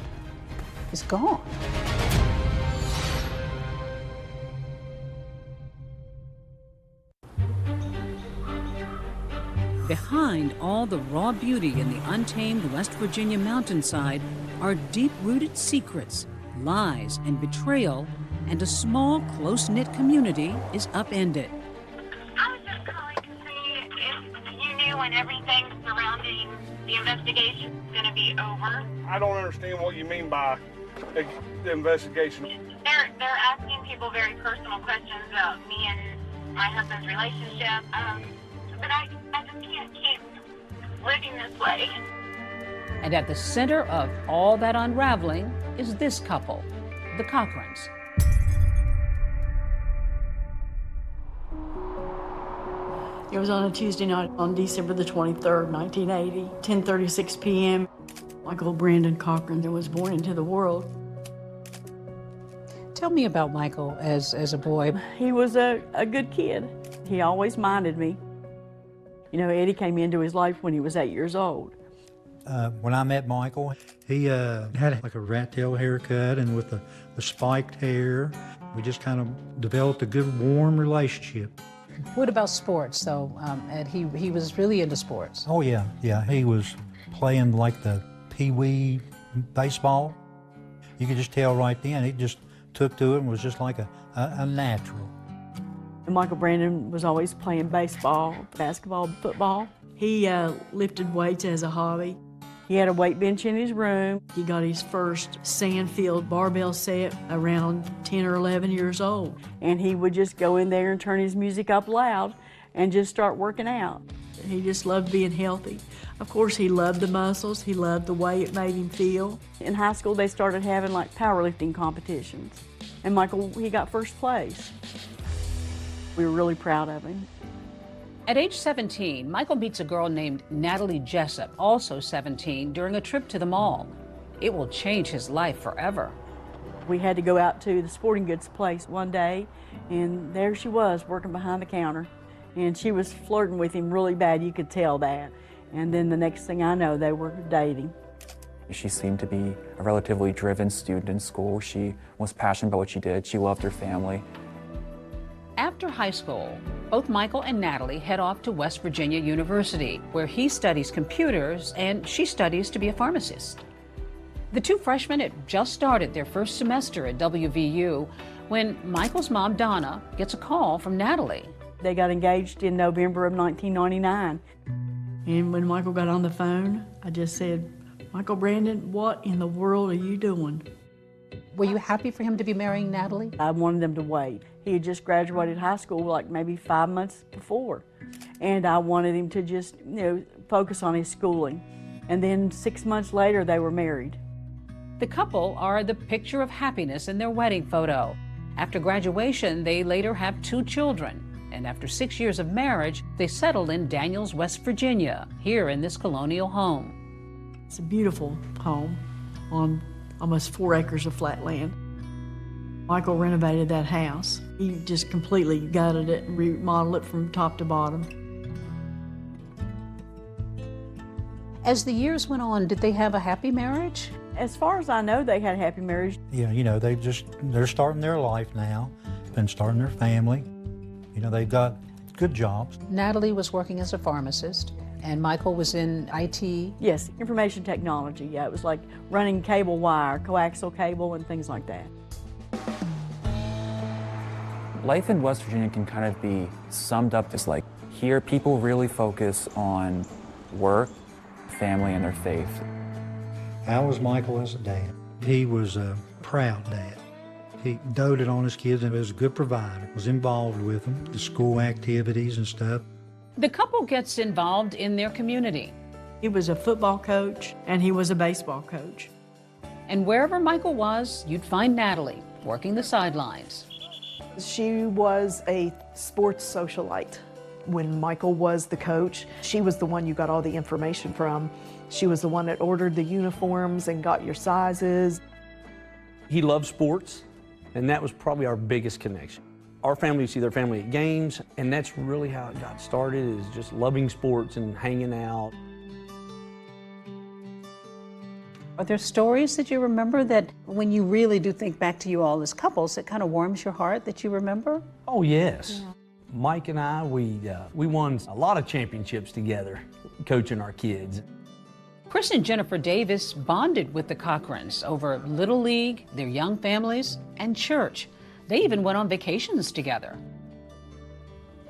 is gone.
Behind all the raw beauty in the untamed West Virginia mountainside are deep-rooted secrets, lies, and betrayal, and a small, close-knit community is upended.
I was just calling to see if you knew when everything surrounding the investigation is going to be over.
I don't understand what you mean by the investigation.
They're asking people very personal questions about me and my husband's relationship, but I just can't keep living this way.
And at the center of all that unraveling is this couple, the Cochrans.
It was on a Tuesday night on December the 23rd, 1980, 10:36 p.m. Michael Brandon Cochran was born into the world.
Tell me about Michael as a boy.
He was a good kid. He always minded me. You know, Eddie came into his life when he was 8 years old.
When I met Michael, he had like a rat tail haircut and with the spiked hair. We just kind of developed a good, warm relationship.
What about sports, though? Ed, he was really into sports.
Oh, yeah. He was playing like the pee-wee baseball. You could just tell right then. He just took to it and was just like a natural.
Michael Brandon was always playing baseball, basketball, football. He lifted weights as a hobby. He had a weight bench in his room. He got his first Sandfield barbell set around 10 or 11 years old. And he would just go in there and turn his music up loud and just start working out. He just loved being healthy. Of course, he loved the muscles. He loved the way it made him feel. In high school, they started having like powerlifting competitions. And Michael, he got first place. We were really proud of him.
At age 17, Michael meets a girl named Natalie Jessup, also 17, during a trip to the mall. It will change his life forever.
We had to go out to the sporting goods place one day, and there she was working behind the counter. And she was flirting with him really bad, you could tell that. And then the next thing I know, they were dating.
She seemed to be a relatively driven student in school. She was passionate about what she did. She loved her family.
After high school, both Michael and Natalie head off to West Virginia University, where he studies computers and she studies to be a pharmacist. The two freshmen had just started their first semester at WVU when Michael's mom, Donna, gets a call from Natalie.
They got engaged in November of 1999. And when Michael got on the phone, I just said, Michael Brandon, what in the world are you doing?
Were you happy for him to be marrying Natalie?
I wanted them to wait. He had just graduated high school like maybe 5 months before. And I wanted him to just, focus on his schooling. And then 6 months later, they were married.
The couple are the picture of happiness in their wedding photo. After graduation, they later have 2 children. And after 6 years of marriage, they settled in Daniels, West Virginia, here in this colonial home.
It's a beautiful home on almost 4 acres of flat land. Michael renovated that house. He just completely gutted it and remodeled it from top to bottom.
As the years went on, did they have a happy marriage?
As far as I know, they had a happy marriage.
Yeah, they're starting their life now, been starting their family. They've got good jobs.
Natalie was working as a pharmacist, and Michael was in IT.
Yes, information technology. Yeah, it was like running cable wire, coaxial cable, and things like that.
Life in West Virginia can kind of be summed up as like, here people really focus on work, family, and their faith.
How was Michael as a dad? He was a proud dad. He doted on his kids and was a good provider, was involved with them, the school activities and stuff.
The couple gets involved in their community.
He was a football coach and he was a baseball coach.
And wherever Michael was, you'd find Natalie working the sidelines.
She was a sports socialite. When Michael was the coach, she was the one you got all the information from. She was the one that ordered the uniforms and got your sizes.
He loved sports, and that was probably our biggest connection. Our family would see their family at games, and that's really how it got started, is just loving sports and hanging out.
Are there stories that you remember that when you really do think back to you all as couples, it kind of warms your heart that you remember?
Oh, yes. Yeah. Mike and I, we won a lot of championships together, coaching our kids.
Chris and Jennifer Davis bonded with the Cochrans over Little League, their young families, and church. They even went on vacations together.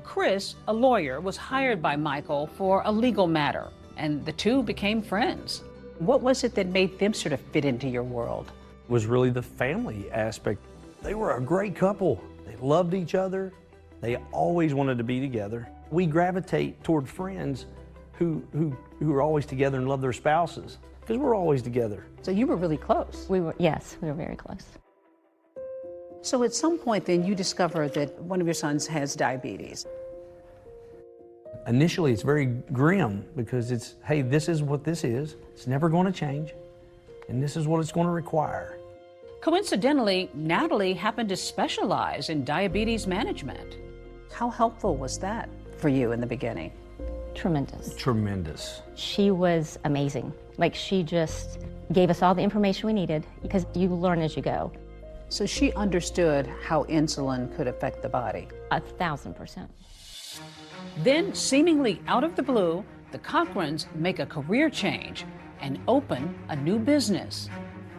Chris, a lawyer, was hired by Michael for a legal matter, and the two became friends. What was it that made them sort of fit into your world?
It was really the family aspect. They were a great couple. They loved each other. They always wanted to be together. We gravitate toward friends who are always together and love their spouses, because we're always together.
So you were really close?
Yes, we were very close.
So at some point then you discover that one of your sons has diabetes.
Initially it's very grim, because it's, hey, this is what this is. It's never going to change, and this is what it's going to require.
Coincidentally, Natalie happened to specialize in diabetes management. How helpful was that for you in the beginning?
Tremendous.
Tremendous.
She was amazing. Like, she just gave us all the information we needed, because you learn as you go.
So she understood how insulin could affect the body.
1,000%.
Then, seemingly out of the blue, the Cochrans make a career change and open a new business.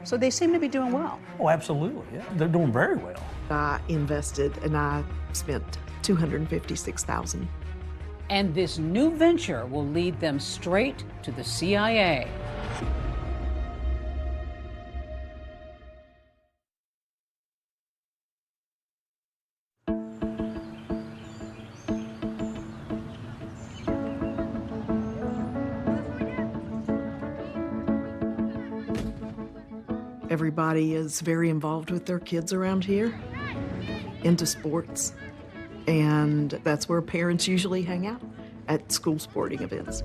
So they seem to be doing well.
Oh, absolutely, yeah. They're doing very well.
I invested and I spent $256,000.
And this new venture will lead them straight to the CIA.
Everybody is very involved with their kids around here, into sports, and that's where parents usually hang out, at school sporting events.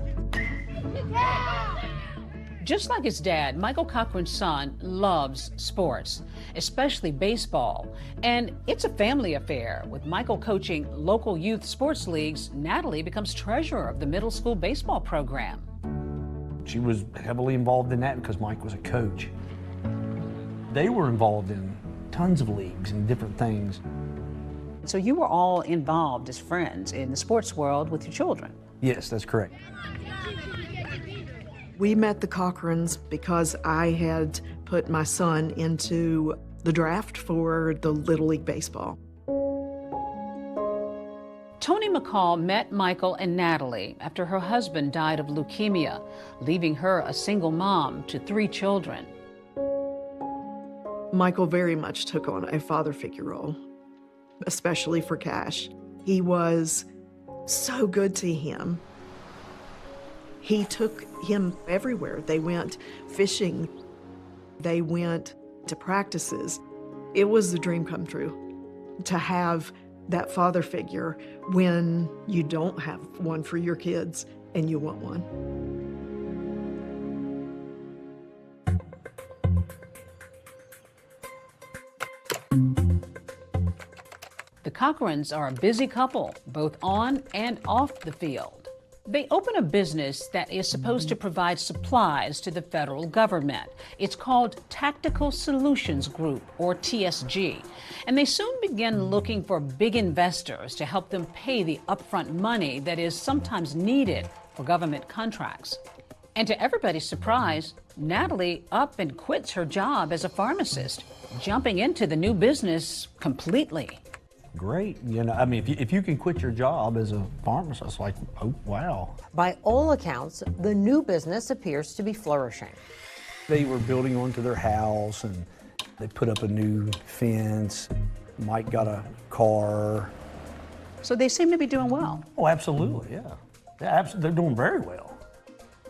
Just like his dad, Michael Cochran's son loves sports, especially baseball. And it's a family affair. With Michael coaching local youth sports leagues, Natalie becomes treasurer of the middle school baseball program.
She was heavily involved in that because Mike was a coach. They were involved in tons of leagues and different things.
So you were all involved as friends in the sports world with your children?
Yes, that's correct.
We met the Cochrans because I had put my son into the draft for the Little League Baseball.
Toni McCall met Michael and Natalie after her husband died of leukemia, leaving her a single mom to 3 children.
Michael very much took on a father figure role, especially for Cash. He was so good to him. He took him everywhere. They went fishing. They went to practices. It was the dream come true to have that father figure when you don't have one for your kids and you want one.
The Cochrans are a busy couple, both on and off the field. They open a business that is supposed to provide supplies to the federal government. It's called Tactical Solutions Group, or TSG, and they soon begin looking for big investors to help them pay the upfront money that is sometimes needed for government contracts. And to everybody's surprise, Natalie up and quits her job as a pharmacist, jumping into the new business completely.
Great. You know, I mean, if you can quit your job as a pharmacist, like, oh, wow.
By all accounts, the new business appears to be flourishing.
They were building onto their house, and they put up a new fence. Mike got a car.
So they seem to be doing well.
Oh, absolutely, yeah. They're doing very well.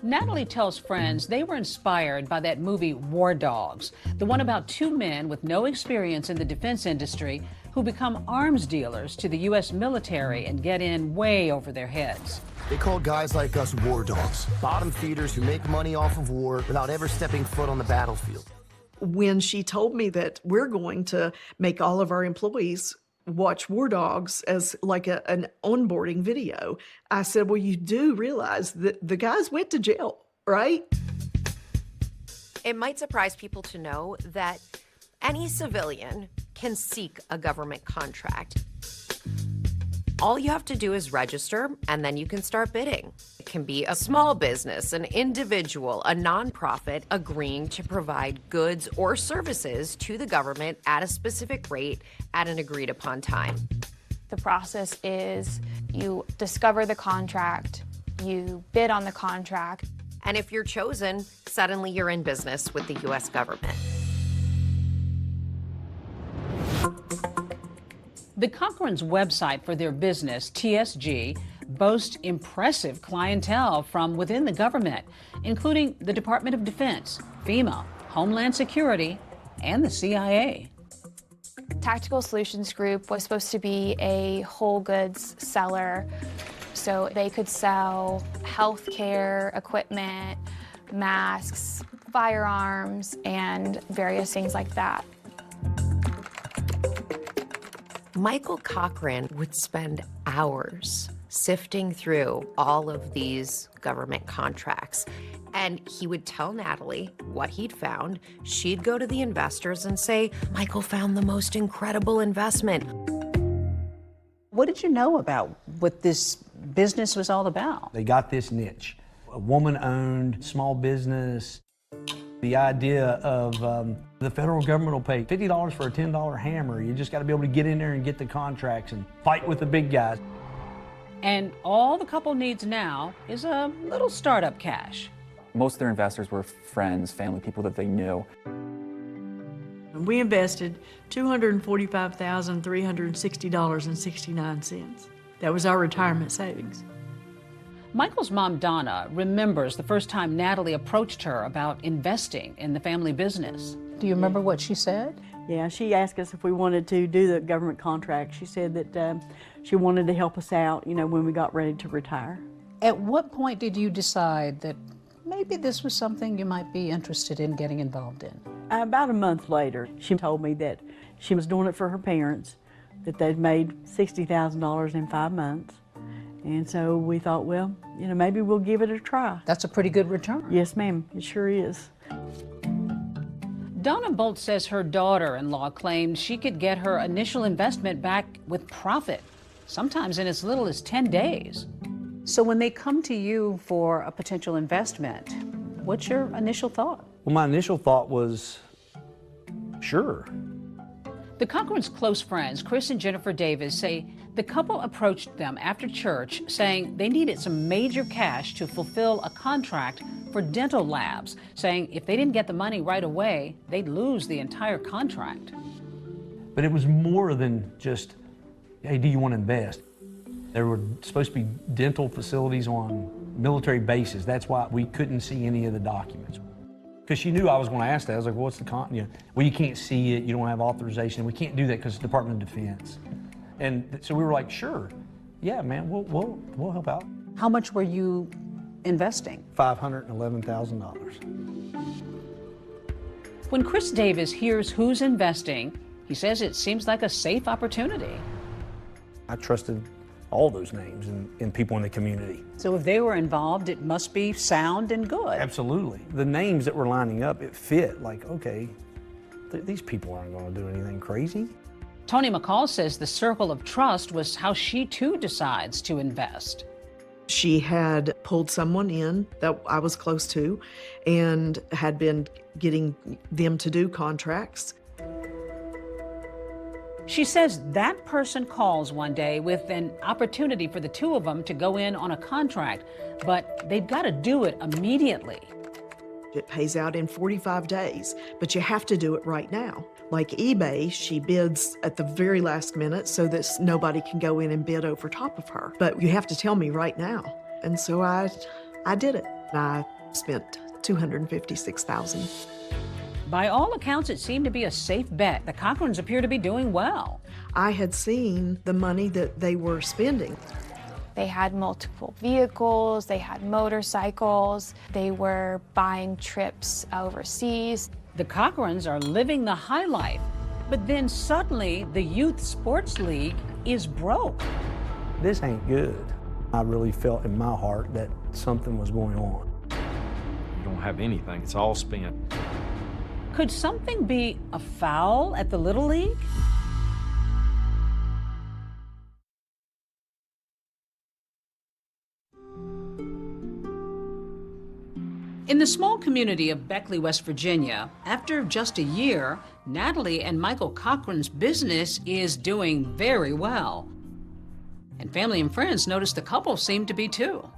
Natalie tells friends they were inspired by that movie War Dogs, the one about two men with no experience in the defense industry who become arms dealers to the U.S. military and get in way over their heads.
They call guys like us war dogs, bottom feeders who make money off of war without ever stepping foot on the battlefield.
When she told me that we're going to make all of our employees watch War Dogs as like an onboarding video, I said, well, you do realize that the guys went to jail, right?
It might surprise people to know that any civilian can seek a government contract. All you have to do is register, and then you can start bidding. It can be a small business, an individual, a nonprofit agreeing to provide goods or services to the government at a specific rate at an agreed upon time.
The process is you discover the contract, you bid on the contract.
And if you're chosen, suddenly you're in business with the U.S. government.
The Cochran's website for their business, TSG, boasts impressive clientele from within the government, including the Department of Defense, FEMA, Homeland Security, and the CIA.
Tactical Solutions Group was supposed to be a whole goods seller, so they could sell healthcare equipment, masks, firearms, and various things like that.
Michael Cochran would spend hours sifting through all of these government contracts. And he would tell Natalie what he'd found. She'd go to the investors and say, Michael found the most incredible investment.
What did you know about what this business was all about?
They got this niche, a woman-owned small business. The idea of the federal government will pay $50 for a $10 hammer. You just got to be able to get in there and get the contracts and fight with the big guys.
And all the couple needs now is a little startup cash.
Most of their investors were friends, family, people that they knew.
We invested $245,360.69. That was our retirement savings.
Michael's mom, Donna, remembers the first time Natalie approached her about investing in the family business.
Do you remember what she said?
Yeah, she asked us if we wanted to do the government contract. She said that she wanted to help us out, you know, when we got ready to retire.
At what point did you decide that maybe this was something you might be interested in getting involved in?
About a month later, she told me that she was doing it for her parents, that they'd made $60,000 in 5 months. And so we thought, well, you know, maybe we'll give it a try.
That's a pretty good return.
Yes, ma'am, it sure is.
Donna Bolt says her daughter-in-law claimed she could get her initial investment back with profit, sometimes in as little as 10 days.
So when they come to you for a potential investment, what's your initial thought?
Well, my initial thought was, sure.
The Cochran's close friends, Chris and Jennifer Davis, say the couple approached them after church saying they needed some major cash to fulfill a contract for dental labs, saying if they didn't get the money right away, they'd lose the entire contract.
But it was more than just, hey, do you want to invest? There were supposed to be dental facilities on military bases. That's why we couldn't see any of the documents. Because she knew I was going to ask that. I was like, well, what's the well, you can't see it, you don't have authorization. We can't do that because it's the Department of Defense. And so we were like, sure, yeah, man, we'll help out.
How much were you investing?
$511,000.
When Chris Davis hears who's investing, he says it seems like a safe opportunity.
I trusted all those names and people in the community.
So if they were involved, it must be sound and good.
Absolutely. The names that were lining up, it fit. Like, okay, these people aren't going to do anything crazy.
Tony McCall says the circle of trust was how she too decides to invest.
She had pulled someone in that I was close to and had been getting them to do contracts.
She says that person calls one day with an opportunity for the two of them to go in on a contract, but they've got to do it immediately.
It pays out in 45 days, but you have to do it right now. Like eBay, she bids at the very last minute so that nobody can go in and bid over top of her. But you have to tell me right now. And so I did it. I spent $256,000.
By all accounts, it seemed to be a safe bet. The Cochrans appear to be doing well.
I had seen the money that they were spending.
They had multiple vehicles, they had motorcycles, they were buying trips overseas.
The Cochrans are living the high life, but then suddenly the Youth Sports League is broke.
This ain't good. I really felt in my heart that something was going on.
You don't have anything, it's all spent.
Could something be afoul at the Little League? In the small community of Beckley, West Virginia, after just a year, Natalie and Michael Cochran's business is doing very well. And family and friends noticed the couple seemed to be too.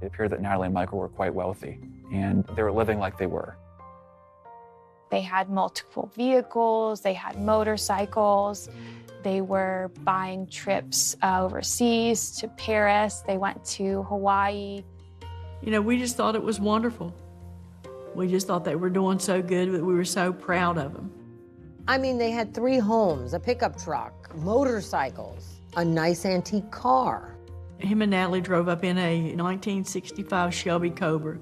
It appeared that Natalie and Michael were quite wealthy, and they were living like they were.
They had multiple vehicles, they had motorcycles, they were buying trips overseas to Paris, they went to Hawaii.
You know, we just thought it was wonderful. We just thought they were doing so good that we were so proud of them.
I mean, they had 3 homes, a pickup truck, motorcycles, a nice antique car.
Him and Natalie drove up in a 1965 Shelby Cobra.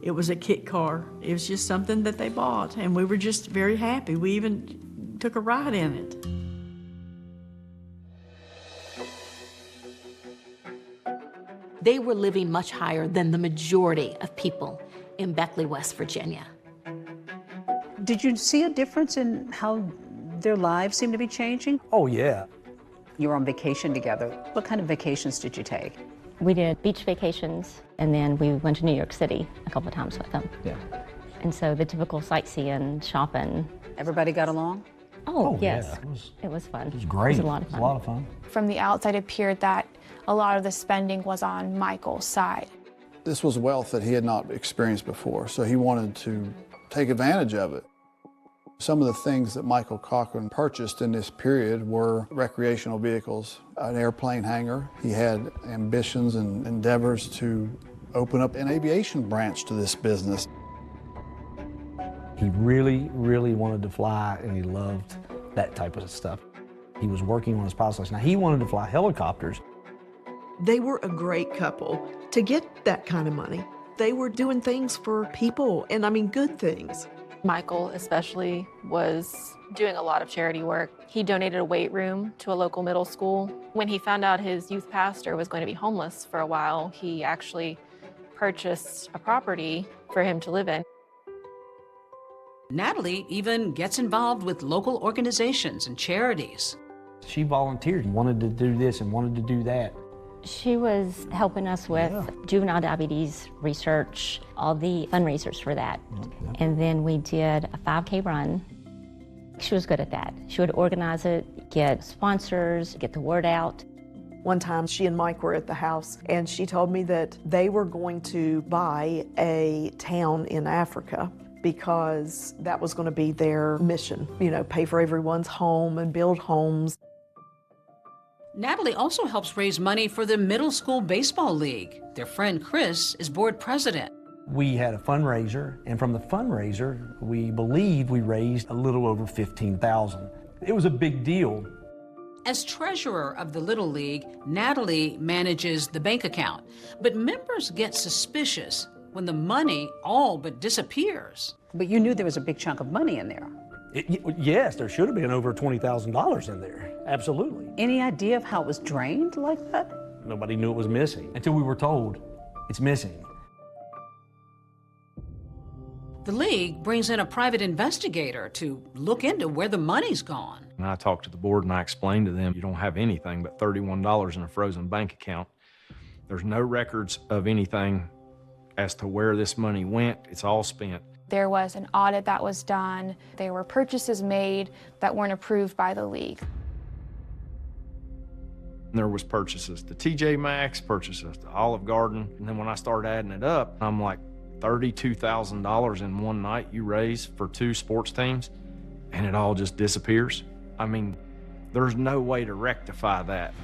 It was a kit car. It was just something that they bought, and we were just very happy. We even took a ride in it.
They were living much higher than the majority of people in Beckley, West Virginia.
Did you see a difference in how their lives seem to be changing?
Oh, yeah.
You were on vacation together. What kind of vacations did you take?
We did beach vacations, and then we went to New York City a couple of times with them.
Yeah.
And so the typical sightseeing, shopping.
Everybody got along?
Oh, yes.
Yeah,
it was fun.
It was great.
It was a lot of fun.
It was a lot of fun.
From the outside, it appeared that a lot of the spending was on Michael's side.
This was wealth that he had not experienced before, so he wanted to take advantage of it. Some of the things that Michael Cochran purchased in this period were recreational vehicles, an airplane hangar. He had ambitions and endeavors to open up an aviation branch to this business.
He really, really wanted to fly, and he loved that type of stuff. He was working on his pilot's license. Now, he wanted to fly helicopters.
They were a great couple to get that kind of money. They were doing things for people, and I mean good things.
Michael especially was doing a lot of charity work. He donated a weight room to a local middle school. When he found out his youth pastor was going to be homeless for a while, he actually purchased a property for him to live in.
Natalie even gets involved with local organizations and charities.
She volunteered, wanted to do this and wanted to do that.
She was helping us with juvenile diabetes research, all the fundraisers for that. And then we did a 5K run. She was good at that. She would organize it, get sponsors, get the word out.
One time she and Mike were at the house, and she told me that they were going to buy a town in Africa because that was going to be their mission, you know, pay for everyone's home and build homes.
Natalie also helps raise money for the Middle School Baseball League. Their friend Chris is board president.
We had a fundraiser, and from the fundraiser, we believe we raised a little over $15,000. It was a big deal.
As treasurer of the Little League, Natalie manages the bank account, but members get suspicious when the money all but disappears.
But you knew there was a big chunk of money in there.
Yes, there should have been over $20,000 in there, absolutely.
Any idea of how it was drained like that?
Nobody knew it was missing until we were told it's missing.
The league brings in a private investigator to look into where the money's gone.
And I talked to the board and I explained to them, you don't have anything but $31 in a frozen bank account. There's no records of anything as to where this money went. It's all spent.
There was an audit that was done. There were purchases made that weren't approved by the league.
There was purchases to TJ Maxx, purchases to Olive Garden, and then when I started adding it up, I'm like, $32,000 in one night you raise for 2 sports teams, and it all just disappears. I mean, there's no way to rectify that.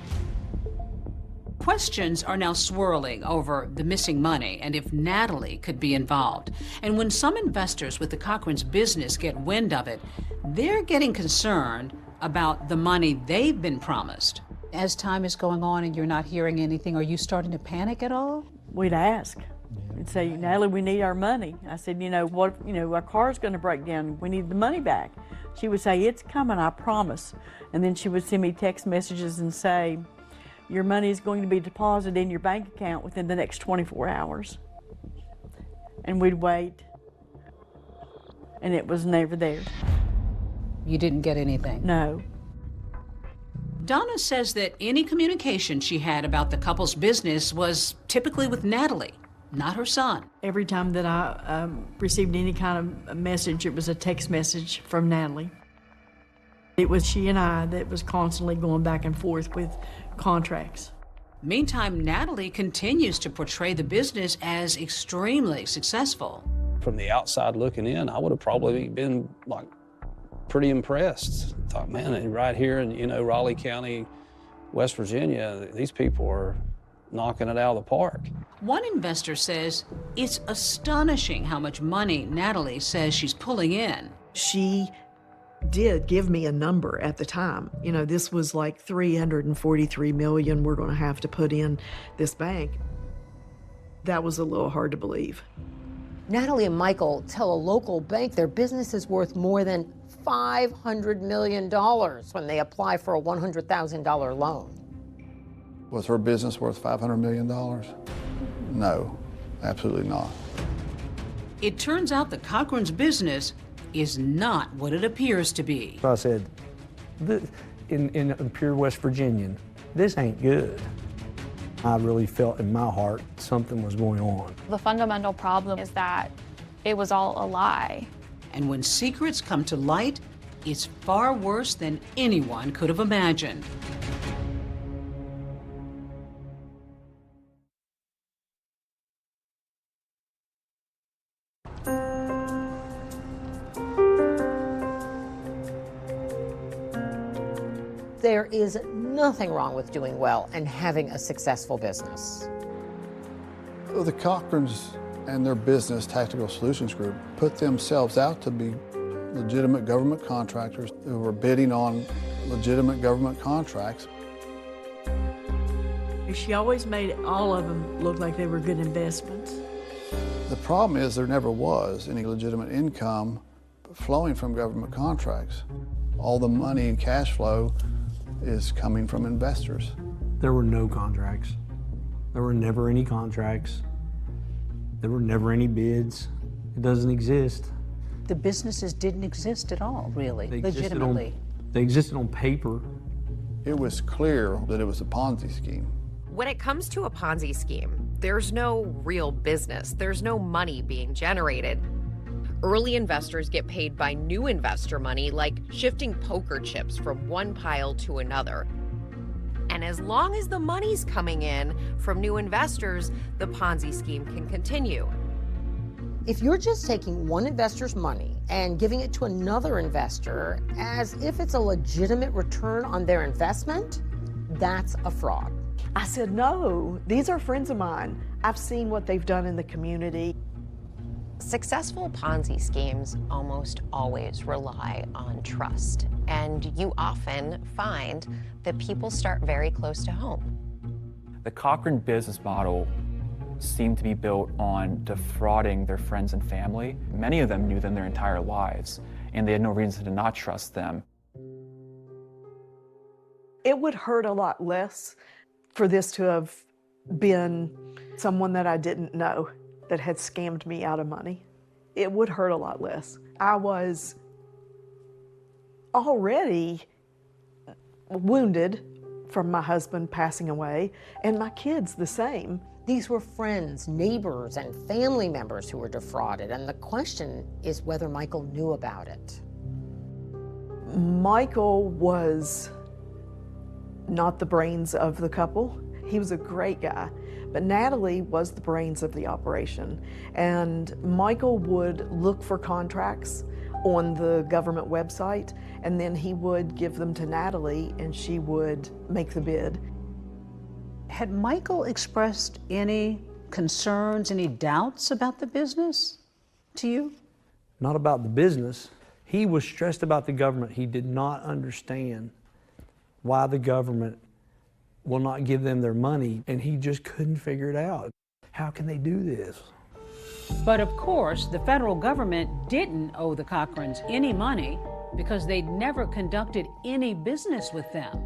Questions are now swirling over the missing money and if Natalie could be involved. And when some investors with the Cochran's business get wind of it, they're getting concerned about the money they've been promised. As time is going on and you're not hearing anything, are you starting to panic at all?
We'd ask. We'd say, Natalie, we need our money. I said, our car's going to break down. We need the money back. She would say, it's coming, I promise. And then she would send me text messages and say, your money is going to be deposited in your bank account within the next 24 hours. And we'd wait, and it was never there.
You didn't get anything?
No.
Donna says that any communication she had about the couple's business was typically with Natalie, not her son.
Every time that I received any kind of a message, it was a text message from Natalie. It was she and I that was constantly going back and forth with contracts.
Meantime, Natalie continues to portray the business as extremely successful.
From the outside looking in, I would have probably been like pretty impressed. Thought, man, right here in Raleigh County, West Virginia, these people are knocking it out of the park.
One investor says it's astonishing how much money Natalie says she's pulling in.
She did give me a number at the time. This was like $343 million we're going to have to put in this bank. That was a little hard to believe.
Natalie and Michael tell a local bank their business is worth more than $500 million when they apply for a $100,000 loan.
Was her business worth $500 million? No, absolutely not.
It turns out the Cochran's business is not what it appears to be.
So I said, in pure West Virginian, this ain't good. I really felt in my heart something was going on.
The fundamental problem is that it was all a lie.
And when secrets come to light, it's far worse than anyone could have imagined.
There is nothing wrong with doing well and having a successful business.
Well, the Cochrans and their business, Tactical Solutions Group, put themselves out to be legitimate government contractors who were bidding on legitimate government contracts.
She always made all of them look like they were good investments.
The problem is there never was any legitimate income flowing from government contracts. All the money and cash flow is coming from investors.
There were no contracts. There were never any contracts. There were never any bids. It doesn't exist.
The businesses didn't exist at all, really, legitimately.
They existed on paper.
It was clear that it was a Ponzi scheme.
When it comes to a Ponzi scheme, there's no real business. There's no money being generated. Early investors get paid by new investor money, like shifting poker chips from one pile to another. And as long as the money's coming in from new investors, the Ponzi scheme can continue.
If you're just taking one investor's money and giving it to another investor as if it's a legitimate return on their investment, that's a fraud.
I said, no, these are friends of mine. I've seen what they've done in the community.
Successful Ponzi schemes almost always rely on trust, and you often find that people start very close to home.
The Cochran business model seemed to be built on defrauding their friends and family. Many of them knew them their entire lives, and they had no reason to not trust them.
It would hurt a lot less for this to have been someone that I didn't know that had scammed me out of money. It would hurt a lot less. I was already wounded from my husband passing away, and my kids the same.
These were friends, neighbors, and family members who were defrauded, and the question is whether Michael knew about it.
Michael was not the brains of the couple. He was a great guy. But Natalie was the brains of the operation. And Michael would look for contracts on the government website, and then he would give them to Natalie, and she would make the bid.
Had Michael expressed any concerns, any doubts about the business to you?
Not about the business. He was stressed about the government. He did not understand why the government will not give them their money, and he just couldn't figure it out. How can they do this?
But of course, the federal government didn't owe the Cochrans any money because they'd never conducted any business with them.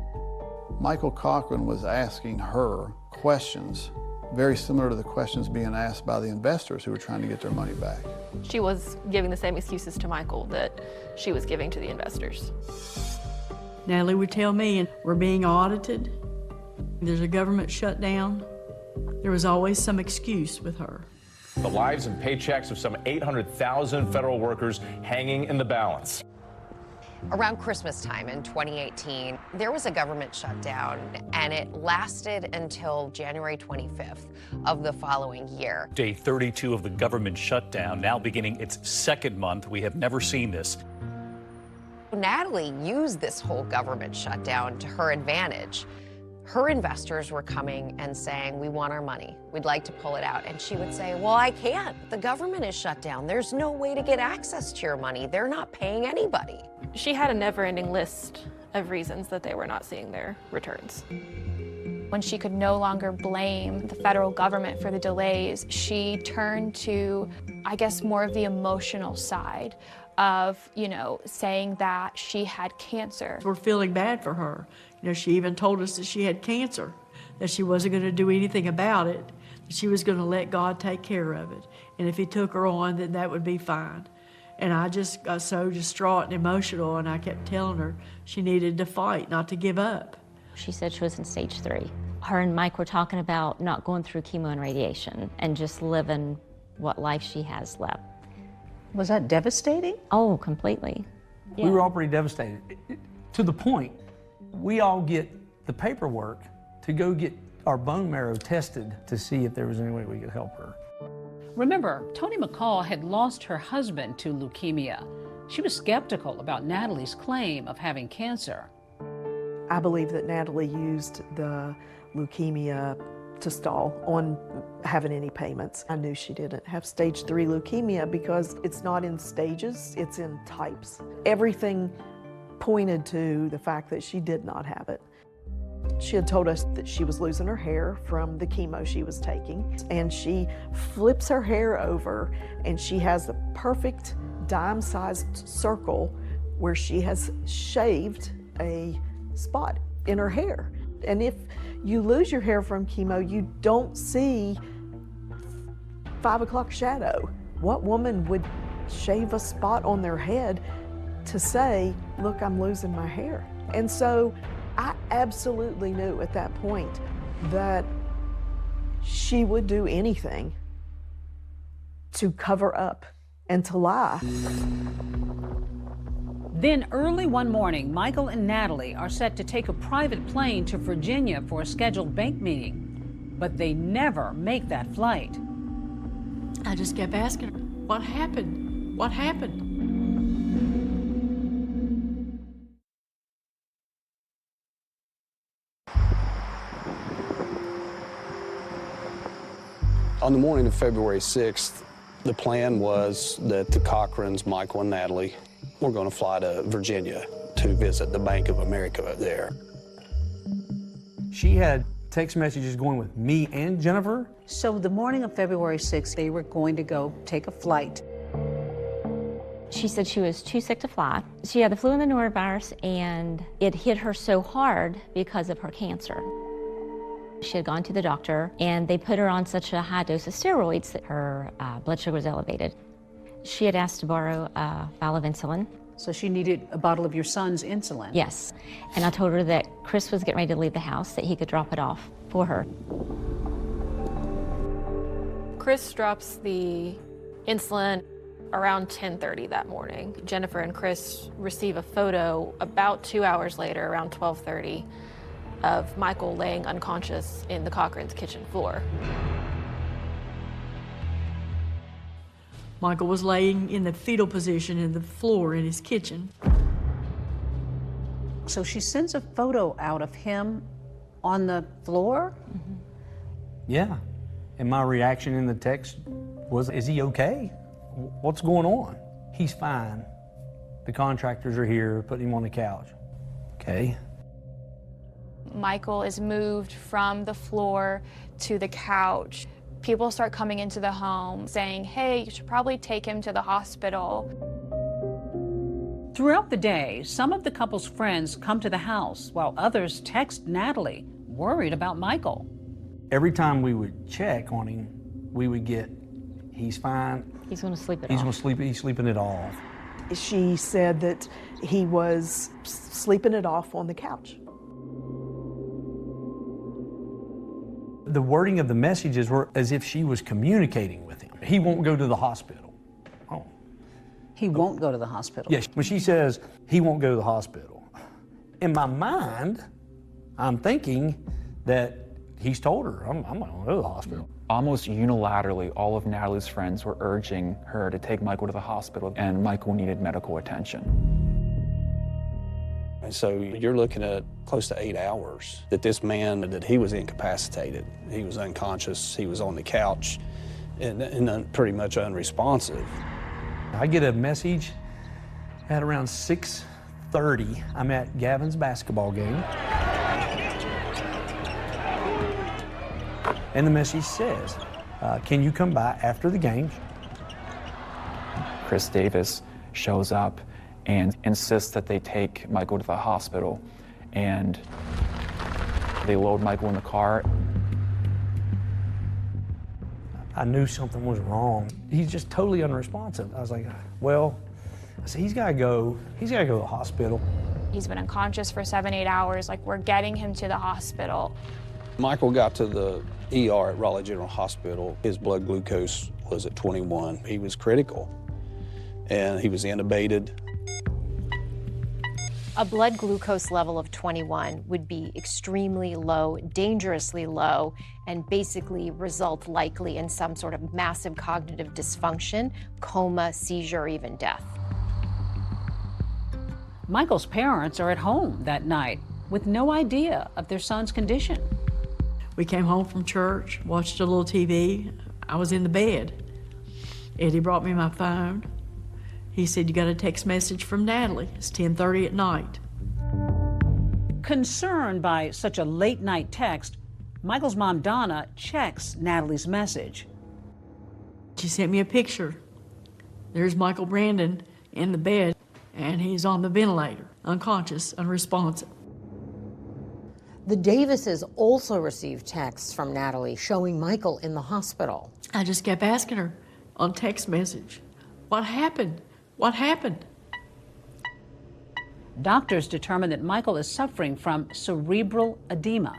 Michael Cochran was asking her questions very similar to the questions being asked by the investors who were trying to get their money back.
She was giving the same excuses to Michael that she was giving to the investors.
Natalie would tell me, we're being audited, there's a government shutdown. There was always some excuse with her.
The lives and paychecks of some 800,000 federal workers hanging in the balance.
Around Christmas time in 2018, there was a government shutdown, and it lasted until January 25th of the following year.
Day 32 of the government shutdown, now beginning its second month. We have never seen this.
Natalie used this whole government shutdown to her advantage. Her investors were coming and saying, we want our money. We'd like to pull it out. And she would say, well, I can't. The government is shut down. There's no way to get access to your money. They're not paying anybody.
She had a never-ending list of reasons that they were not seeing their returns.
When she could no longer blame the federal government for the delays, she turned to, I guess, more of the emotional side of, saying that she had cancer.
We're feeling bad for her. She even told us that she had cancer, that she wasn't going to do anything about it, that she was going to let God take care of it. And if he took her on, then that would be fine. And I just got so distraught and emotional, and I kept telling her she needed to fight, not to give up.
She said she was in stage 3. Her and Mike were talking about not going through chemo and radiation and just living what life she has left.
Was that devastating?
Oh, completely. Yeah.
We were all pretty devastated, to the point we all get the paperwork to go get our bone marrow tested to see if there was any way we could help her.
Remember, Toni McCall had lost her husband to leukemia. She was skeptical about Natalie's claim of having cancer.
I believe that Natalie used the leukemia to stall on having any payments. I knew she didn't have stage 3 leukemia because it's not in stages, it's in types. Everything pointed to the fact that she did not have it. She had told us that she was losing her hair from the chemo she was taking, and she flips her hair over and she has a perfect dime-sized circle where she has shaved a spot in her hair. And if you lose your hair from chemo, you don't see 5 o'clock shadow. What woman would shave a spot on their head to say, look, I'm losing my hair? And so I absolutely knew at that point that she would do anything to cover up and to lie.
Then early one morning, Michael and Natalie are set to take a private plane to Virginia for a scheduled bank meeting, but they never make that flight.
I just kept asking her, what happened? What happened?
On the morning of February 6th, the plan was that the Cochrans, Michael and Natalie, were going to fly to Virginia to visit the Bank of America there.
She had text messages going with me and Jennifer.
So the morning of February 6th, they were going to go take a flight.
She said she was too sick to fly. She had the flu and the norovirus, and it hit her so hard because of her cancer. She had gone to the doctor, and they put her on such a high dose of steroids that her blood sugar was elevated. She had asked to borrow a vial of insulin.
So she needed a bottle of your son's insulin?
Yes. And I told her that Chris was getting ready to leave the house, that he could drop it off for her.
Chris drops the insulin around 10:30 that morning. Jennifer and Chris receive a photo about 2 hours later, around 12:30, of Michael laying unconscious in the Cochran's kitchen floor.
Michael was laying in the fetal position in the floor in his kitchen.
So she sends a photo out of him on the floor?
Mm-hmm.
Yeah. And my reaction in the text was, is he okay? What's going on? He's fine. The contractors are here, putting him on the couch. Okay.
Michael is moved from the floor to the couch. People start coming into the home saying, hey, you should probably take him to the hospital.
Throughout the day, some of the couple's friends come to the house while others text Natalie, worried about Michael.
Every time we would check on him, we would get, he's fine.
He's going to sleep it
He's
off.
going to sleep, he's sleeping it off.
She said that he was sleeping it off on the couch.
The wording of the messages were as if she was communicating with him. He won't go to the hospital. Oh.
He won't go to the hospital?
Yes, when she says he won't go to the hospital, in my mind, I'm thinking that he's told her, I'm not going to go to the hospital.
Almost unilaterally, all of Natalie's friends were urging her to take Michael to the hospital, and Michael needed medical attention.
And so you're looking at close to 8 hours that this man, that he was incapacitated. He was unconscious, he was on the couch, and pretty much unresponsive.
I get a message at around 6:30. I'm at Gavin's basketball game. And the message says, can you come by after the game?
Chris Davis shows up and insists that they take Michael to the hospital, and they load Michael in the car.
I knew something was wrong. He's just totally unresponsive. I was like, well, I said, he's gotta go to the hospital.
He's been unconscious for 7-8 hours. Like, we're getting him to the hospital.
Michael got to the ER at Raleigh General Hospital. His blood glucose was at 21. He was critical, and he was intubated.
A blood glucose level of 21 would be extremely low, dangerously low, and basically result likely in some sort of massive cognitive dysfunction, coma, seizure, or even death.
Michael's parents are at home that night with no idea of their son's condition.
We came home from church, watched a little TV. I was in the bed. Eddie brought me my phone. He said, you got a text message from Natalie. It's 10:30 at night.
Concerned by such a late night text, Michael's mom, Donna, checks Natalie's message.
She sent me a picture. There's Michael Brandon in the bed, and he's on the ventilator, unconscious, unresponsive.
The Davises also received texts from Natalie showing Michael in the hospital.
I just kept asking her on text message, what happened? What happened?
Doctors determined that Michael is suffering from cerebral edema.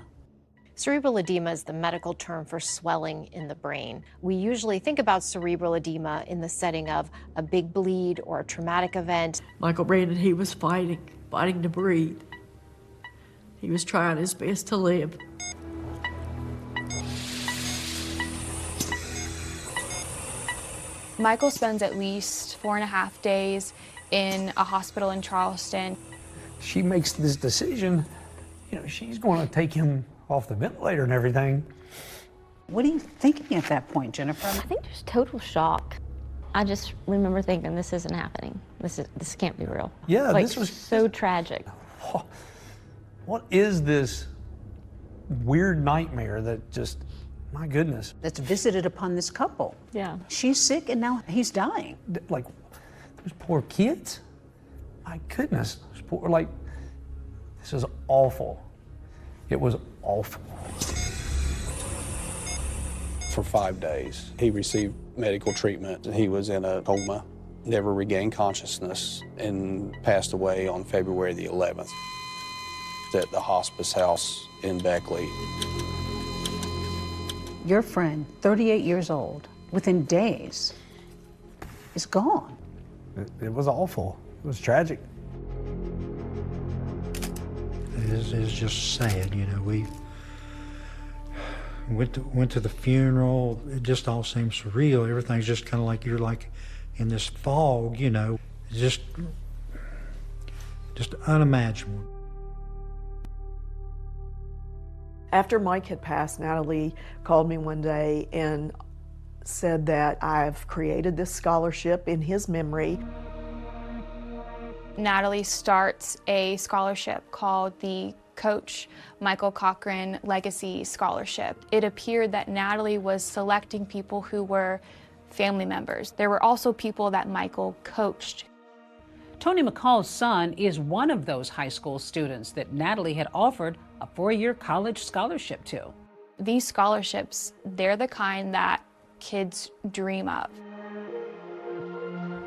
Cerebral edema is the medical term for swelling in the brain. We usually think about cerebral edema in the setting of a big bleed or a traumatic event.
Michael Brandon, he was fighting to breathe. He was trying his best to live.
Michael spends at least 4.5 days in a hospital in Charleston.
She makes this decision, she's going to take him off the ventilator and everything.
What are you thinking at that point, Jennifer?
I think there's total shock. I just remember thinking, this isn't happening. This can't be real.
Yeah,
like,
this was
so tragic.
What is this weird nightmare that just, my goodness.
That's visited upon this couple.
Yeah.
She's sick and now he's dying.
Like, those poor kids. My goodness, those poor, this is awful. It was awful.
For 5 days, he received medical treatment. He was in a coma, never regained consciousness, and passed away on February the 11th at the hospice house in Beckley.
Your friend, 38 years old, within days, is gone.
It was awful. It was tragic.
is just sad. You know, we went to the funeral. It just all seems surreal. Everything's just kind of like you're like in this fog. You know, just unimaginable.
After Mike had passed, Natalie called me one day and said that I've created this scholarship in his memory.
Natalie starts a scholarship called the Coach Michael Cochran Legacy Scholarship. It appeared that Natalie was selecting people who were family members. There were also people that Michael coached.
Tony McCall's son is one of those high school students that Natalie had offered a 4-year college scholarship to.
These scholarships, they're the kind that kids dream of.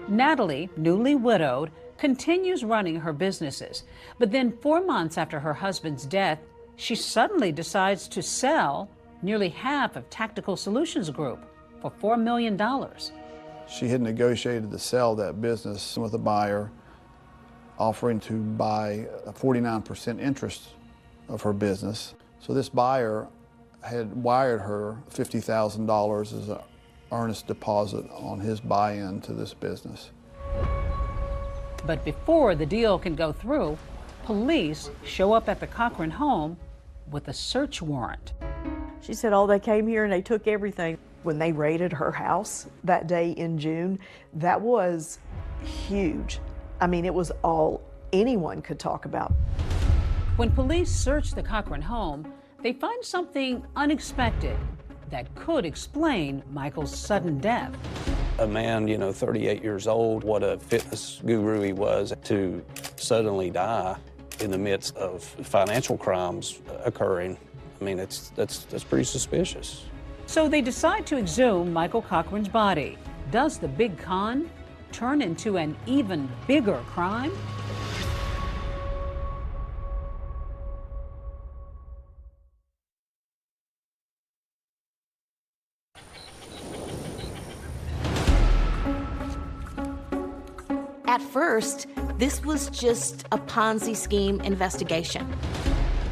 Natalie, newly widowed, continues running her businesses. But then 4 months after her husband's death, she suddenly decides to sell nearly half of Tactical Solutions Group for $4 million.
She had negotiated to sell that business with a buyer, offering to buy a 49% interest of her business. So this buyer had wired her $50,000 as an earnest deposit on his buy-in to this business.
But before the deal can go through, police show up at the Cochran home with a search warrant.
She said, oh, they came here and they took everything. When they raided her house that day in June, that was huge. I mean, it was all anyone could talk about.
When police search the Cochran home, they find something unexpected that could explain Michael's sudden death.
A man, 38 years old, what a fitness guru he was, to suddenly die in the midst of financial crimes occurring. I mean, that's pretty suspicious.
So they decide to exhume Michael Cochran's body. Does the big con turn into an even bigger crime?
At first, this was just a Ponzi scheme investigation.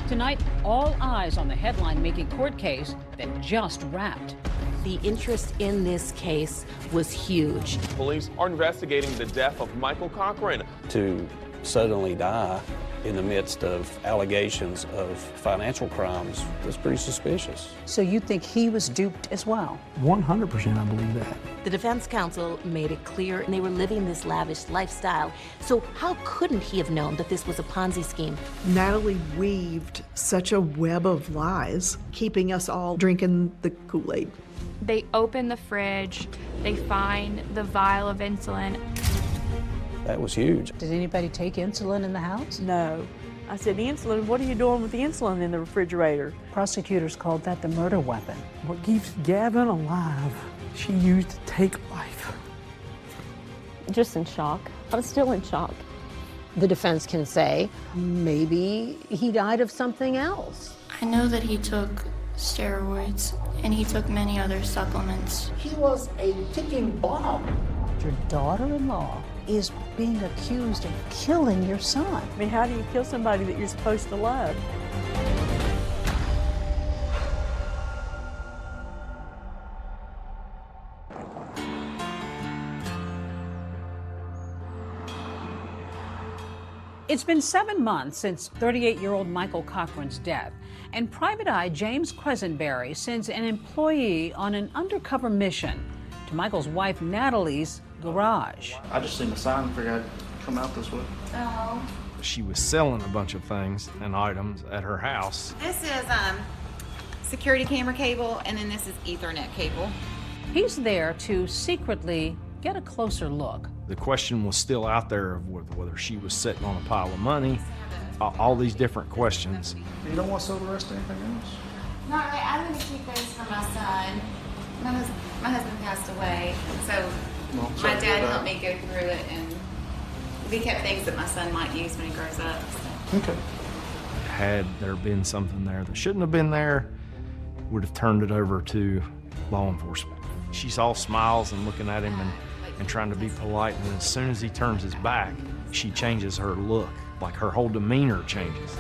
Tonight, all eyes on the headline-making court case that just wrapped.
The interest in this case was huge.
Police are investigating the death of Michael Cochran.
To suddenly die in the midst of allegations of financial crimes is pretty suspicious.
So you think he was duped as well?
100% I believe that.
The defense counsel made it clear they were living this lavish lifestyle. So how couldn't he have known that this was a Ponzi scheme?
Natalie weaved such a web of lies, keeping us all drinking the Kool-Aid.
They open the fridge, they find the vial of insulin.
That was huge.
Did anybody take insulin in the house?
No. I said, insulin, what are you doing with the insulin in the refrigerator?
Prosecutors called that the murder weapon.
What keeps Gavin alive, she used to take life.
Just in shock. I was still in shock.
The defense can say, maybe he died of something else.
I know that he took steroids and he took many other supplements.
He was a ticking bomb.
Your daughter-in-law is being accused of killing your son.
I mean, how do you kill somebody that you're supposed to love?
It's been 7 months since 38-year-old Michael Cochran's death, and Private Eye James Quisenberry sends an employee on an undercover mission to Michael's wife Natalie's garage.
I just seen the sign and figured I'd come out this way.
Oh.
She was selling a bunch of things and items at her house.
This is security camera cable, and then this is Ethernet cable.
He's there to secretly get a closer look.
The question was still out there of whether she was sitting on a pile of money, all these different questions.
You don't want to sell the rest of anything else?
Not really. I'm going to keep those for my son. My husband passed away, so my dad helped me go through it, and we kept things that my son might use when he grows up. So.
Okay. Had there been something there that shouldn't have been there, would have turned it over to law enforcement. She's all smiles and looking at him and trying to be polite, and as soon as he turns his back, she changes her look, like her whole demeanor changes.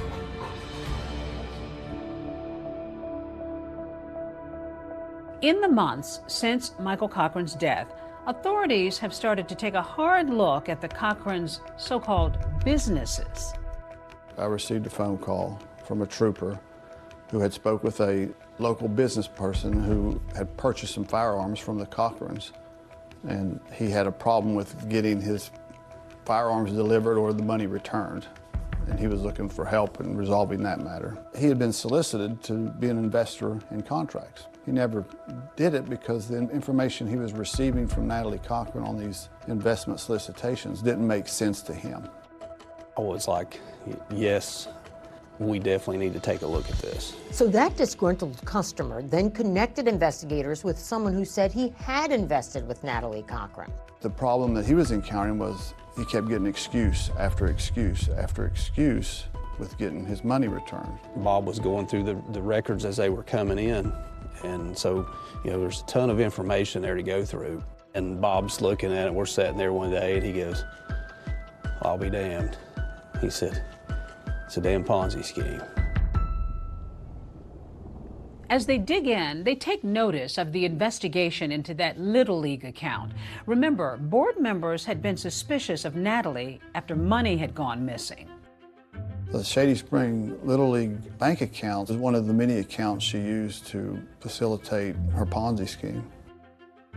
In the months since Michael Cochran's death, authorities have started to take a hard look at the Cochrans' so-called businesses.
I received a phone call from a trooper who had spoke with a local business person who had purchased some firearms from the Cochrans, and he had a problem with getting his firearms delivered or the money returned, and he was looking for help in resolving that matter. He had been solicited to be an investor in contracts. He never did it because the information he was receiving from Natalie Cochran on these investment solicitations didn't make sense to him.
I was like, yes, we definitely need to take a look at this.
So that disgruntled customer then connected investigators with someone who said he had invested with Natalie Cochran.
The problem that he was encountering was he kept getting excuse after excuse after excuse with getting his money returned.
Bob was going through the records as they were coming in. And so, there's a ton of information there to go through. And Bob's looking at it. We're sitting there one day and he goes, I'll be damned. He said, it's a damn Ponzi scheme.
As they dig in, they take notice of the investigation into that Little League account. Remember, board members had been suspicious of Natalie after money had gone missing.
The Shady Spring Little League bank account is one of the many accounts she used to facilitate her Ponzi scheme.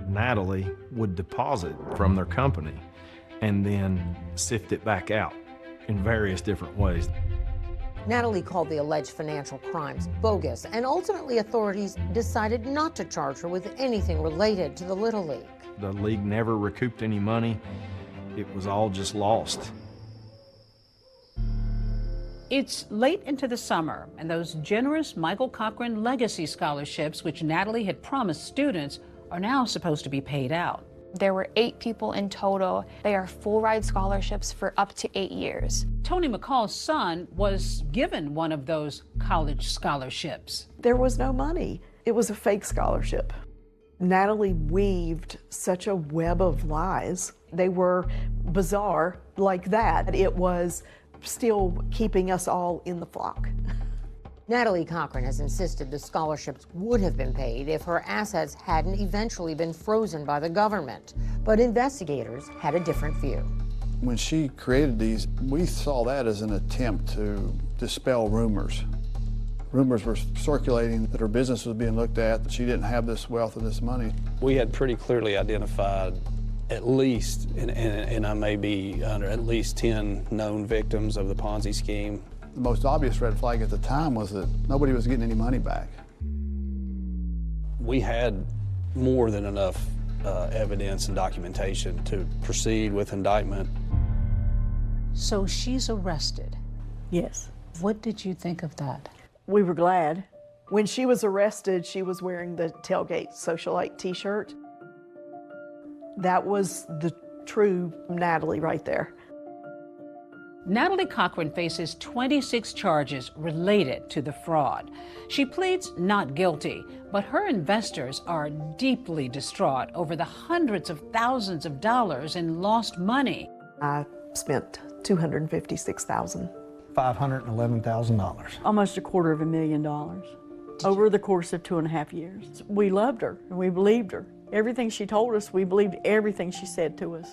Natalie would deposit from their company and then sift it back out in various different ways.
Natalie called the alleged financial crimes bogus, and ultimately authorities decided not to charge her with anything related to the Little League.
The league never recouped any money. It was all just lost.
It's late into the summer, and those generous Michael Cochran legacy scholarships, which Natalie had promised students, are now supposed to be paid out.
There were 8 people in total. They are full ride scholarships for up to 8 years.
Tony McCall's son was given one of those college scholarships.
There was no money. It was a fake scholarship. Natalie weaved such a web of lies. They were bizarre like that. It was still keeping us all in the flock.
Natalie Cochran has insisted the scholarships would have been paid if her assets hadn't eventually been frozen by the government. But investigators had a different view.
When she created these, we saw that as an attempt to dispel rumors. Rumors were circulating that her business was being looked at, that she didn't have this wealth and this money.
We had pretty clearly identified at least, and I may be under at least 10 known victims of the Ponzi scheme.
The most obvious red flag at the time was that nobody was getting any money back.
We had more than enough evidence and documentation to proceed with indictment.
So she's arrested.
Yes.
What did you think of that?
We were glad.
When she was arrested, she was wearing the Tailgate Socialite t-shirt. That was the true Natalie right there.
Natalie Cochran faces 26 charges related to the fraud. She pleads not guilty, but her investors are deeply distraught over the hundreds of thousands of dollars in lost money.
I spent $256,000.
$511,000.
Almost $250,000 over the course of 2.5 years. We loved her and we believed her. Everything she told us, we believed everything she said to us.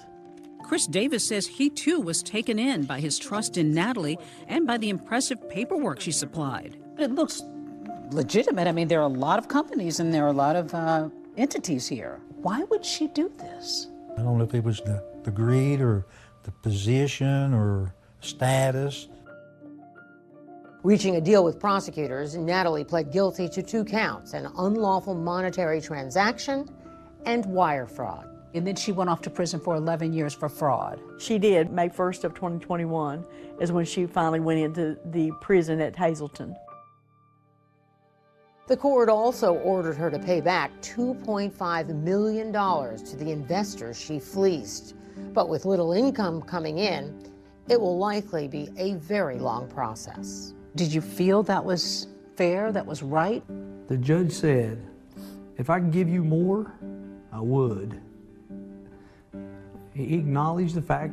Chris Davis says he too was taken in by his trust in Natalie and by the impressive paperwork she supplied.
It looks legitimate. I mean, there are a lot of companies and there are a lot of entities here. Why would she do this?
I don't know if it was the greed or the position or status.
Reaching a deal with prosecutors, Natalie pled guilty to 2 counts, an unlawful monetary transaction and wire fraud.
And then she went off to prison for 11 years for fraud.
She did. May 1st of 2021 is when she finally went into the prison at Hazleton.
The court also ordered her to pay back $2.5 million to the investors she fleeced. But with little income coming in, it will likely be a very long process.
Did you feel that was fair, that was right?
The judge said, if I could give you more, I would. He acknowledged the fact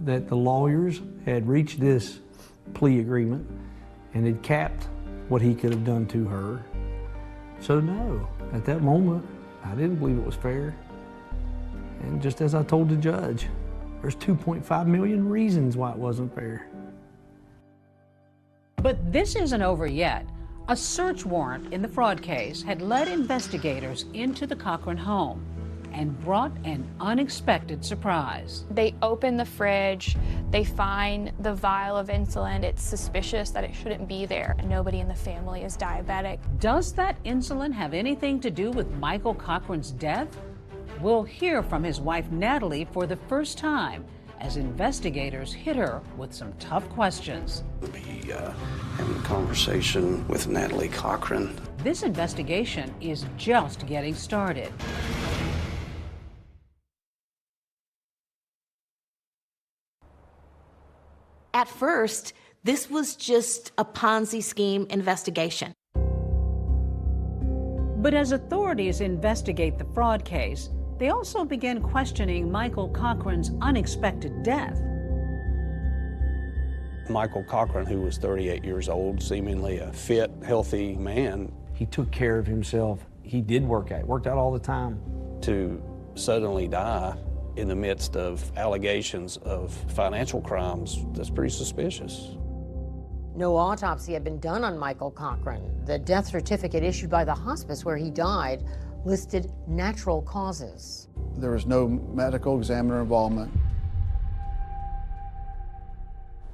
that the lawyers had reached this plea agreement and had capped what he could have done to her. So no, at that moment, I didn't believe it was fair. And just as I told the judge, there's 2.5 million reasons why it wasn't fair.
But this isn't over yet. A search warrant in the fraud case had led investigators into the Cochran home and brought an unexpected surprise.
They open the fridge, they find the vial of insulin. It's suspicious that it shouldn't be there. Nobody in the family is diabetic.
Does that insulin have anything to do with Michael Cochran's death? We'll hear from his wife Natalie for the first time as investigators hit her with some tough questions.
We'll be having a conversation with Natalie Cochran.
This investigation is just getting started.
At first, this was just a Ponzi scheme investigation.
But as authorities investigate the fraud case, they also began questioning Michael Cochran's unexpected death.
Michael Cochran, who was 38 years old, seemingly a fit, healthy man.
He took care of himself. He did worked out all the time.
To suddenly die in the midst of allegations of financial crimes, that's pretty suspicious.
No autopsy had been done on Michael Cochran. The death certificate issued by the hospice where he died listed natural causes.
There was no medical examiner involvement.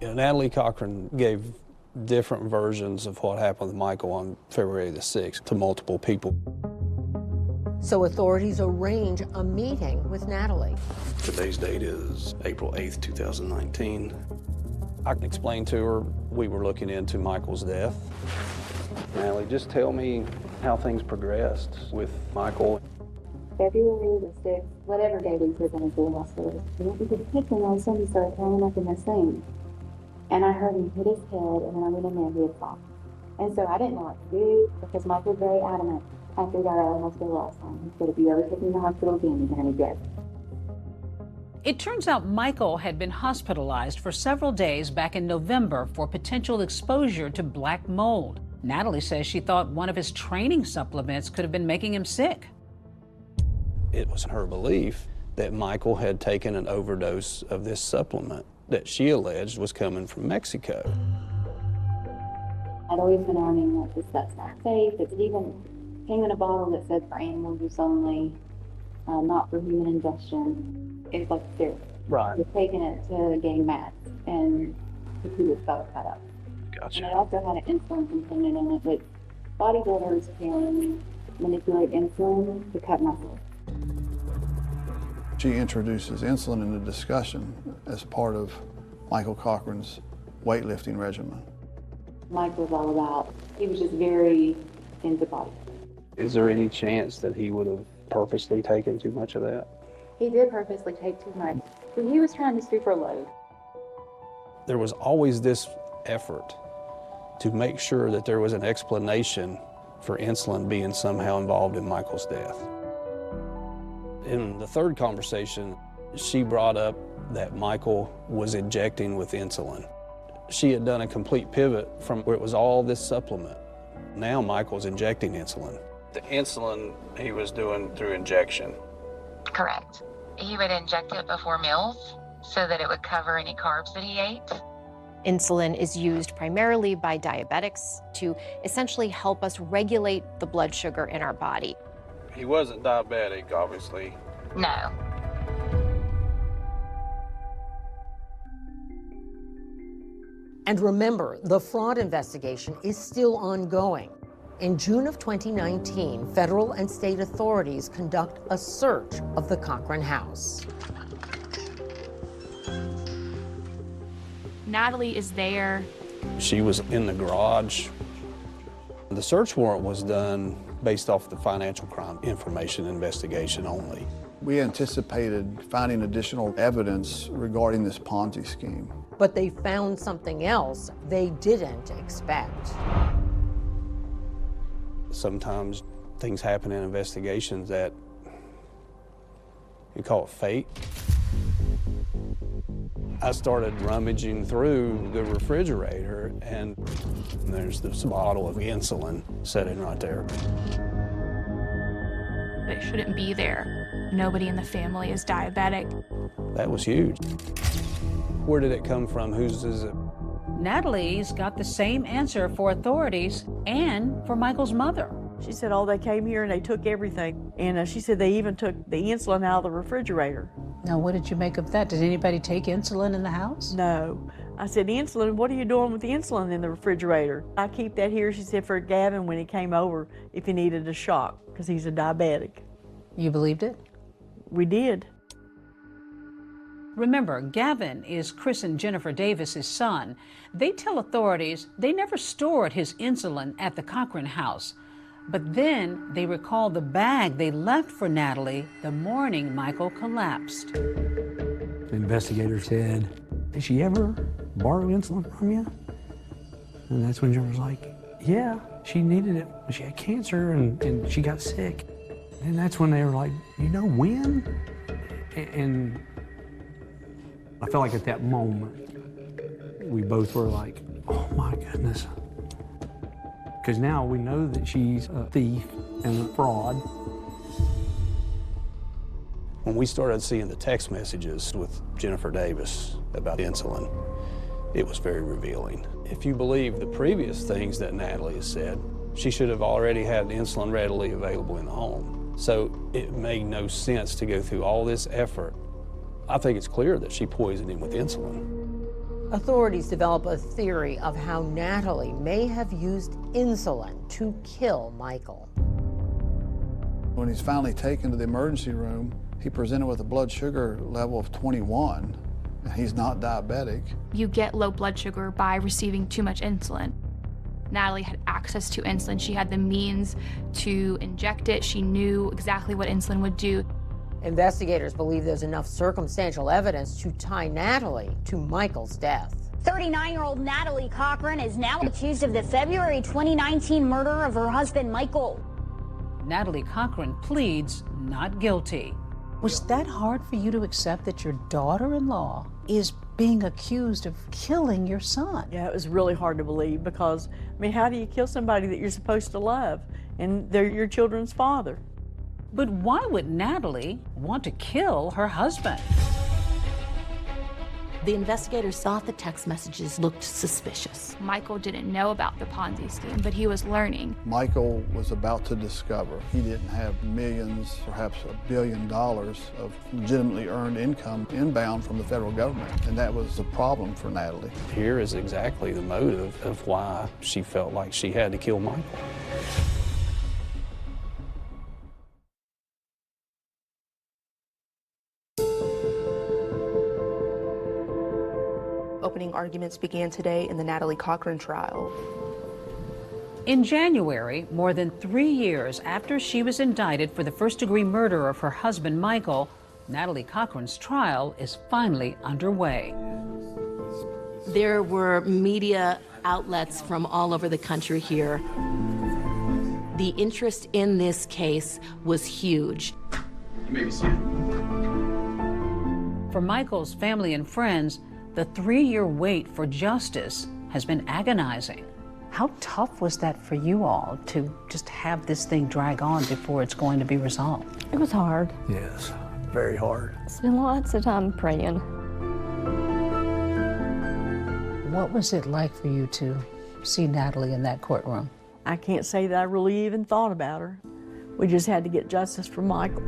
Natalie Cochran gave different versions of what happened with Michael on February the 6th to multiple people.
So authorities arrange a meeting with Natalie.
Today's date is April 8th, 2019. I explained to her we were looking into Michael's death. Natalie, just tell me how things progressed with Michael.
February the 6th, whatever day we presented to the hospital, we went to the kitchen and all of a sudden he started throwing up in the sink. And I heard him hit his head, and then I went in there and he had fallen. And so I didn't know what to do because Michael was very adamant after he got out of the hospital last time. He said, if you ever take me to the hospital again, you're going to be dead.
It turns out Michael had been hospitalized for several days back in November for potential exposure to black mold. Natalie says she thought one of his training supplements could have been making him sick.
It was her belief that Michael had taken an overdose of this supplement that she alleged was coming from Mexico.
I'd always been arguing that that's not safe. It even came in a bottle that said for animal use only, not for human ingestion. It's like syrup.
Right.
We're taking it to gain mass and to keep his stomach cut up.
Gotcha.
And it also had an insulin component in it, but bodybuilders can manipulate insulin to cut muscle.
She introduces insulin in the discussion as part of Michael Cochran's weightlifting regimen.
Mike was all about, he was just very into body.
Is there any chance that he would have purposely taken too much of that?
He did purposely take too much. So he was trying to super load.
There was always this effort to make sure that there was an explanation for insulin being somehow involved in Michael's death. In the third conversation, she brought up that Michael was injecting with insulin. She had done a complete pivot from where it was all this supplement. Now Michael's injecting insulin. The insulin he was doing through injection.
Correct. He would inject it before meals so that it would cover any carbs that he ate.
Insulin is used primarily by diabetics to essentially help us regulate the blood sugar in our body.
He wasn't diabetic, obviously.
No.
And remember, the fraud investigation is still ongoing. In June of 2019, federal and state authorities conduct a search of the Cochran house.
Natalie is there.
She was in the garage. The search warrant was done based off the financial crime information investigation only.
We anticipated finding additional evidence regarding this Ponzi scheme.
But they found something else they didn't expect.
Sometimes things happen in investigations that you call it fate. I started rummaging through the refrigerator and there's this bottle of insulin sitting right there.
It shouldn't be there. Nobody in the family is diabetic.
That was huge. Where did it come from? Whose is it?
Natalie's got the same answer for authorities and for Michael's mother.
She said, oh, they came here and they took everything. And she said they even took the insulin out of the refrigerator.
Now, what did you make of that? Did anybody take insulin in the house?
No. I said, insulin, what are you doing with the insulin in the refrigerator? I keep that here, she said, for Gavin when he came over, if he needed a shock, because he's a diabetic.
You believed it?
We did.
Remember, Gavin is Chris and Jennifer Davis's son. They tell authorities they never stored his insulin at the Cochran house. But then they recall the bag they left for Natalie the morning Michael collapsed.
The investigator said, did she ever borrow insulin from you? And that's when Jennifer was like, yeah, she needed it. She had cancer and she got sick. And that's when they were like, you know when? And I felt like at that moment, we both were like, oh my goodness. Because now we know that she's a thief and a fraud.
When we started seeing the text messages with Jennifer Davis about insulin, it was very revealing. If you believe the previous things that Natalie has said, she should have already had insulin readily available in the home. So it made no sense to go through all this effort. I think it's clear that she poisoned him with insulin.
Authorities develop a theory of how Natalie may have used insulin to kill Michael.
When he's finally taken to the emergency room, he presented with a blood sugar level of 21, and he's not diabetic.
You get low blood sugar by receiving too much insulin. Natalie had access to insulin. She had the means to inject it. She knew exactly what insulin would do.
Investigators believe there's enough circumstantial evidence to tie Natalie to Michael's death.
39-year-old Natalie Cochran is now accused of the February 2019 murder of her husband, Michael.
Natalie Cochran pleads not guilty.
Was that hard for you to accept that your daughter-in-law is being accused of killing your son?
Yeah, it was really hard to believe because, I mean, how do you kill somebody that you're supposed to love and they're your children's father?
But why would Natalie want to kill her husband?
The investigators thought the text messages looked suspicious.
Michael didn't know about the Ponzi scheme, but he was learning.
Michael was about to discover he didn't have millions, perhaps $1 billion of legitimately earned income inbound from the federal government, and that was a problem for Natalie.
Here is exactly the motive of why she felt like she had to kill Michael.
Opening arguments began today in the Natalie Cochran trial.
In January, more than 3 years after she was indicted for the first-degree murder of her husband, Michael, Natalie Cochran's trial is finally underway.
There were media outlets from all over the country here. The interest in this case was huge.
You may be seated.
For Michael's family and friends, the 3-year wait for justice has been agonizing. How tough was that for you all to just have this thing drag on before it's going to be resolved?
It was hard.
Yes, very hard.
Spent lots of time praying.
What was it like for you to see Natalie in that courtroom?
I can't say that I really even thought about her. We just had to get justice for Michael.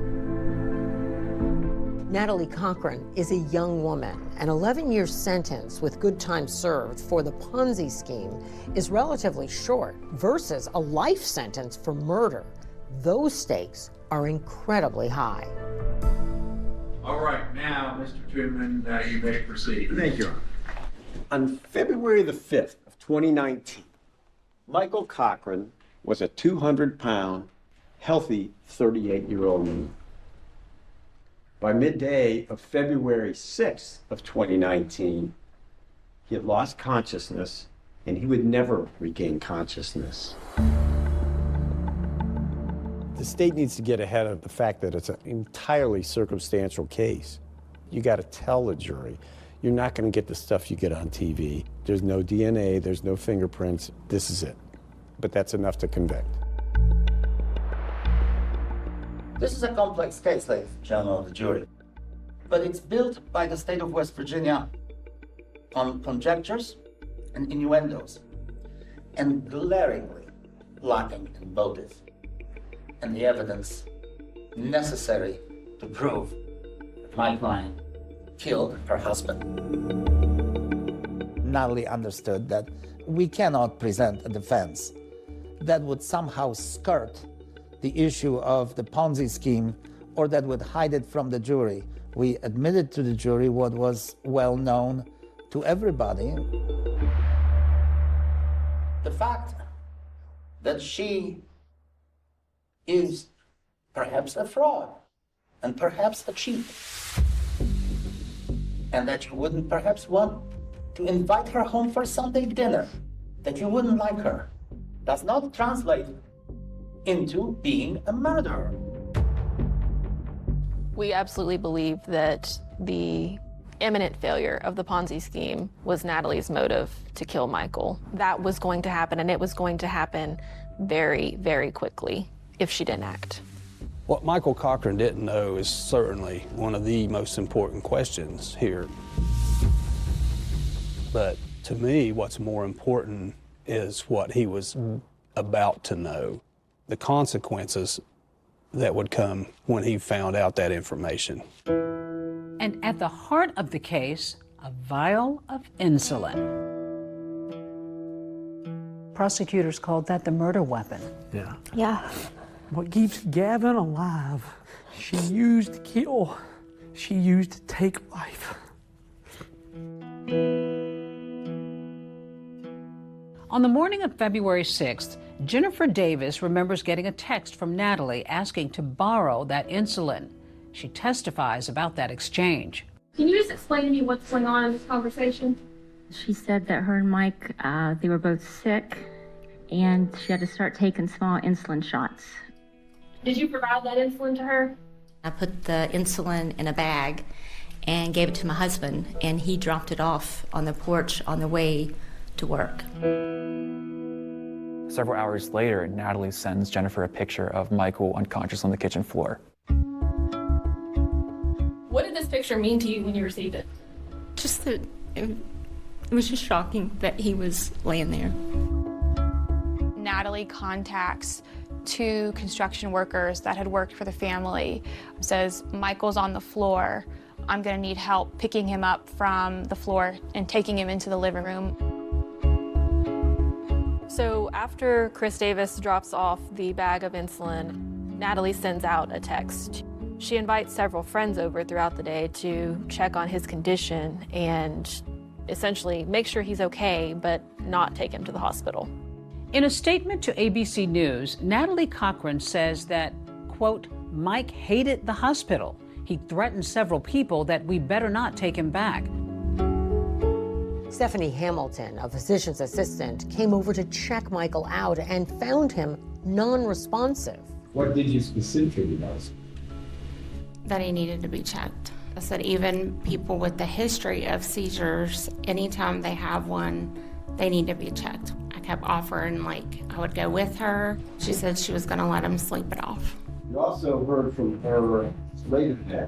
Natalie Cochran is a young woman. An 11-year sentence with good time served for the Ponzi scheme is relatively short versus a life sentence for murder. Those stakes are incredibly high.
All right, now, Mr. Truman, you may proceed.
Thank you, Your Honor. On February the 5th of 2019, Michael Cochran was a 200-pound, healthy 38-year-old man. By midday of February 6th of 2019, he had lost consciousness and he would never regain consciousness.
The state needs to get ahead of the fact that it's an entirely circumstantial case. You got to tell the jury. You're not going to get the stuff you get on TV. There's no DNA, there's no fingerprints. This is it. But that's enough to convict.
This is a complex case, ladies and gentlemen of the jury, but it's built by the state of West Virginia on conjectures and innuendos, and glaringly lacking in motive and the evidence necessary to prove that my client killed her husband. Natalie understood that we cannot present a defense that would somehow skirt the issue of the Ponzi scheme or that would hide it from the jury. We admitted to the jury what was well known to everybody. The fact that she is perhaps a fraud and perhaps a cheat, and that you wouldn't perhaps want to invite her home for Sunday dinner, that you wouldn't like her, does not translate into being a murderer.
We absolutely believe that the imminent failure of the Ponzi scheme was Natalie's motive to kill Michael. That was going to happen, and it was going to happen very, very quickly if she didn't act.
What Michael Cochran didn't know is certainly one of the most important questions here. But to me, what's more important is what he was about to know, the consequences that would come when he found out that information.
And at the heart of the case, a vial of insulin.
Prosecutors called that the murder weapon.
Yeah.
Yeah.
What keeps Gavin alive, she used to kill. She used to take life.
On the morning of February 6th, Jennifer Davis remembers getting a text from Natalie asking to borrow that insulin. She testifies about that exchange.
Can you just explain to me what's going on in this conversation?
She said that her and Mike, they were both sick, and she had to start taking small insulin shots.
Did you provide that insulin to her?
I put the insulin in a bag and gave it to my husband, and he dropped it off on the porch on the way to work.
Several hours later, Natalie sends Jennifer a picture of Michael unconscious on the kitchen floor.
What did this picture mean to you when you received it?
Just that it was just shocking that he was laying there.
Natalie contacts 2 construction workers that had worked for the family, says, Michael's on the floor. I'm gonna need help picking him up from the floor and taking him into the living room.
So after Chris Davis drops off the bag of insulin, Natalie sends out a text. She invites several friends over throughout the day to check on his condition and essentially make sure he's okay, but not take him to the hospital.
In a statement to ABC News, Natalie Cochran says that, quote, Mike hated the hospital. He threatened several people that we better not take him back.
Stephanie Hamilton, a physician's assistant, came over to check Michael out and found him non-responsive.
What did you specifically notice?
That he needed to be checked. I said even people with the history of seizures, anytime they have one, they need to be checked. I kept offering, like, I would go with her. She said she was gonna let him sleep it off.
You also heard from her later today.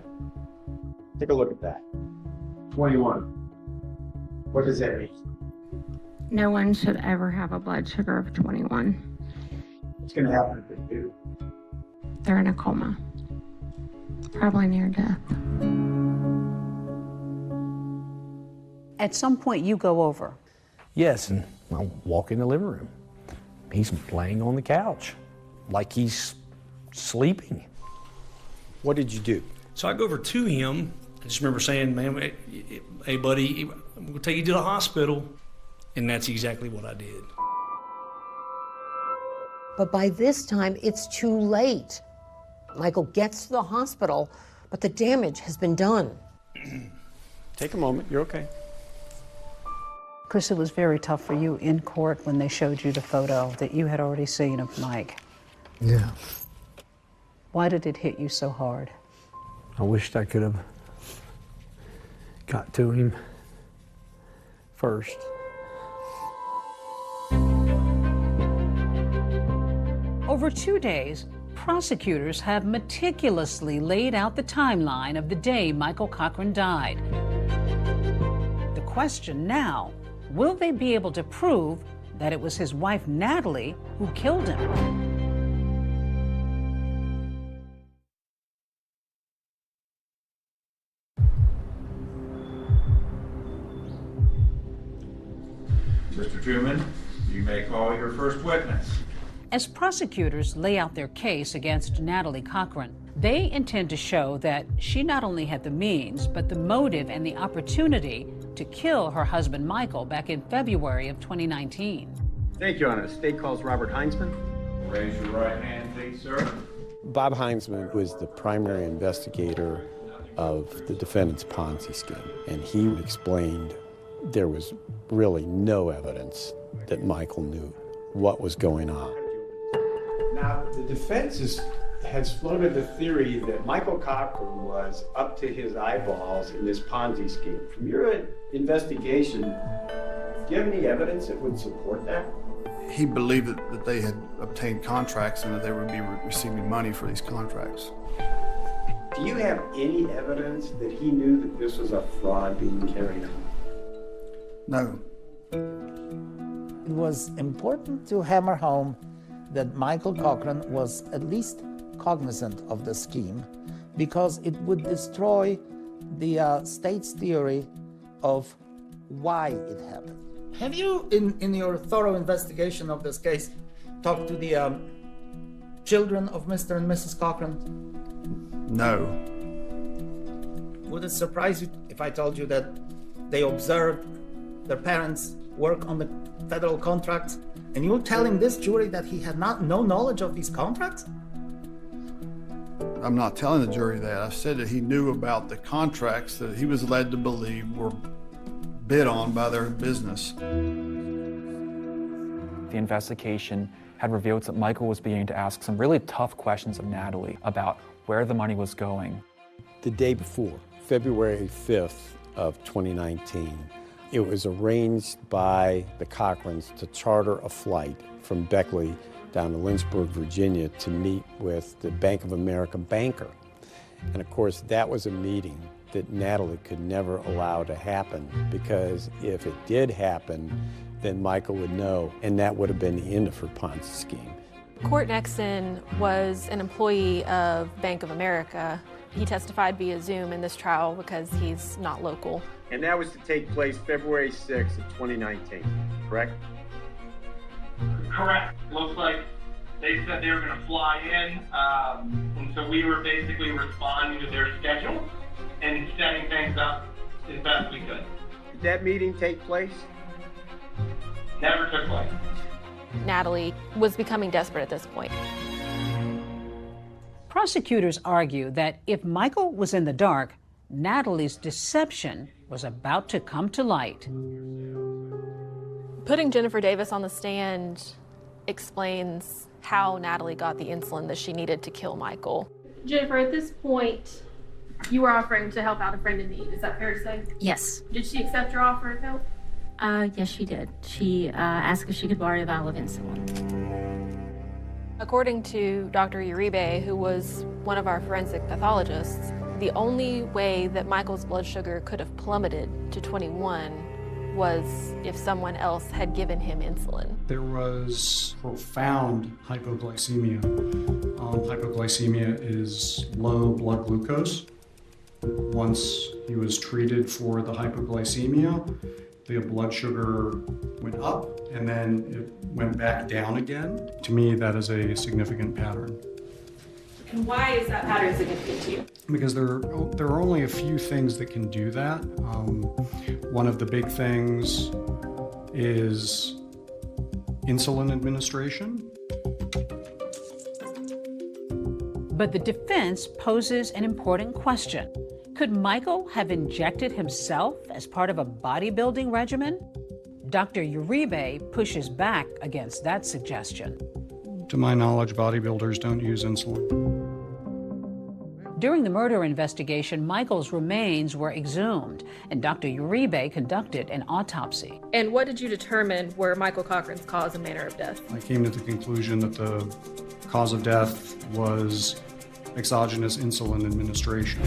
Take a look at that.
21. What does that mean?
No one should ever have a blood sugar of 21.
What's gonna happen if they do?
They're in a coma. Probably near death.
At some point, you go over.
Yes, and I walk in the living room. He's laying on the couch like he's sleeping.
What did you do?
So I go over to him. I just remember saying, man, hey, buddy, we'll take you to the hospital. And that's exactly what I did.
But by this time, it's too late. Michael gets to the hospital, but the damage has been done.
Take a moment, you're okay.
Chris, it was very tough for you in court when they showed you the photo that you had already seen of Mike.
Yeah.
Why did it hit you so hard?
I wished I could have got to him first.
Over 2 days, prosecutors have meticulously laid out the timeline of the day Michael Cochran died. The question now, will they be able to prove that it was his wife, Natalie, who killed him?
Mr. Truman, you may call your first witness.
As prosecutors lay out their case against Natalie Cochran, they intend to show that she not only had the means, but the motive and the opportunity to kill her husband, Michael, back in February of 2019.
Thank you, Your Honor. The state calls Robert Heinzman.
Raise your right hand, please, sir.
Bob Heinzman was the primary investigator of the defendant's Ponzi scheme, and he explained there was really no evidence that Michael knew what was going on.
Now, the defense has floated the theory that Michael Cochran was up to his eyeballs in this Ponzi scheme. From your investigation, do you have any evidence that would support that?
He believed that they had obtained contracts and that they would be receiving money for these contracts.
Do you have any evidence that he knew that this was a fraud being carried on?
No.
It was important to hammer home that Michael Cochran was at least cognizant of the scheme because it would destroy the state's theory of why it happened. Have you, in your thorough investigation of this case, talked to the children of Mr. and Mrs. Cochran?
No.
Would it surprise you if I told you that they observed their parents work on the federal contracts, and you're telling this jury that he had no knowledge of these contracts?
I'm not telling the jury that. I said that he knew about the contracts that he was led to believe were bid on by their business.
The investigation had revealed that Michael was beginning to ask some really tough questions of Natalie about where the money was going.
The day before, February 5th of 2019, it was arranged by the Cochrans to charter a flight from Beckley down to Lynchburg, Virginia to meet with the Bank of America banker. And of course, that was a meeting that Natalie could never allow to happen, because if it did happen, then Michael would know, and that would have been the end of her Ponzi scheme.
Court Nexon was an employee of Bank of America. He testified via Zoom in this trial because he's not local.
And that was to take place February 6th of 2019, correct?
Correct. Looks like they said they were going to fly in, and so we were basically responding to their schedule and setting things up as best we could.
Did that meeting take place?
Never took place.
Natalie was becoming desperate at this point.
Prosecutors argue that if Michael was in the dark, Natalie's deception was about to come to light.
Putting Jennifer Davis on the stand explains how Natalie got the insulin that she needed to kill Michael.
Jennifer, at this point, you were offering to help out a friend in need. Is that fair to say?
Yes.
Did she accept your offer of help?
Yes, she did. She asked if she could borrow a vial of insulin.
According to Dr. Uribe, who was one of our forensic pathologists, the only way that Michael's blood sugar could have plummeted to 21 was if someone else had given him insulin.
There was profound hypoglycemia. Hypoglycemia is low blood glucose. Once he was treated for the hypoglycemia, the blood sugar went up and then it went back down again. To me, that is a significant pattern.
And why is that pattern significant to you?
Because there are only a few things that can do that. One of the big things is insulin administration.
But the defense poses an important question. Could Michael have injected himself as part of a bodybuilding regimen? Dr. Uribe pushes back against that suggestion.
To my knowledge, bodybuilders don't use insulin.
During the murder investigation, Michael's remains were exhumed, and Dr. Uribe conducted an autopsy.
And what did you determine were Michael Cochran's cause and manner of death?
I came to the conclusion that the Cause of death was exogenous insulin administration.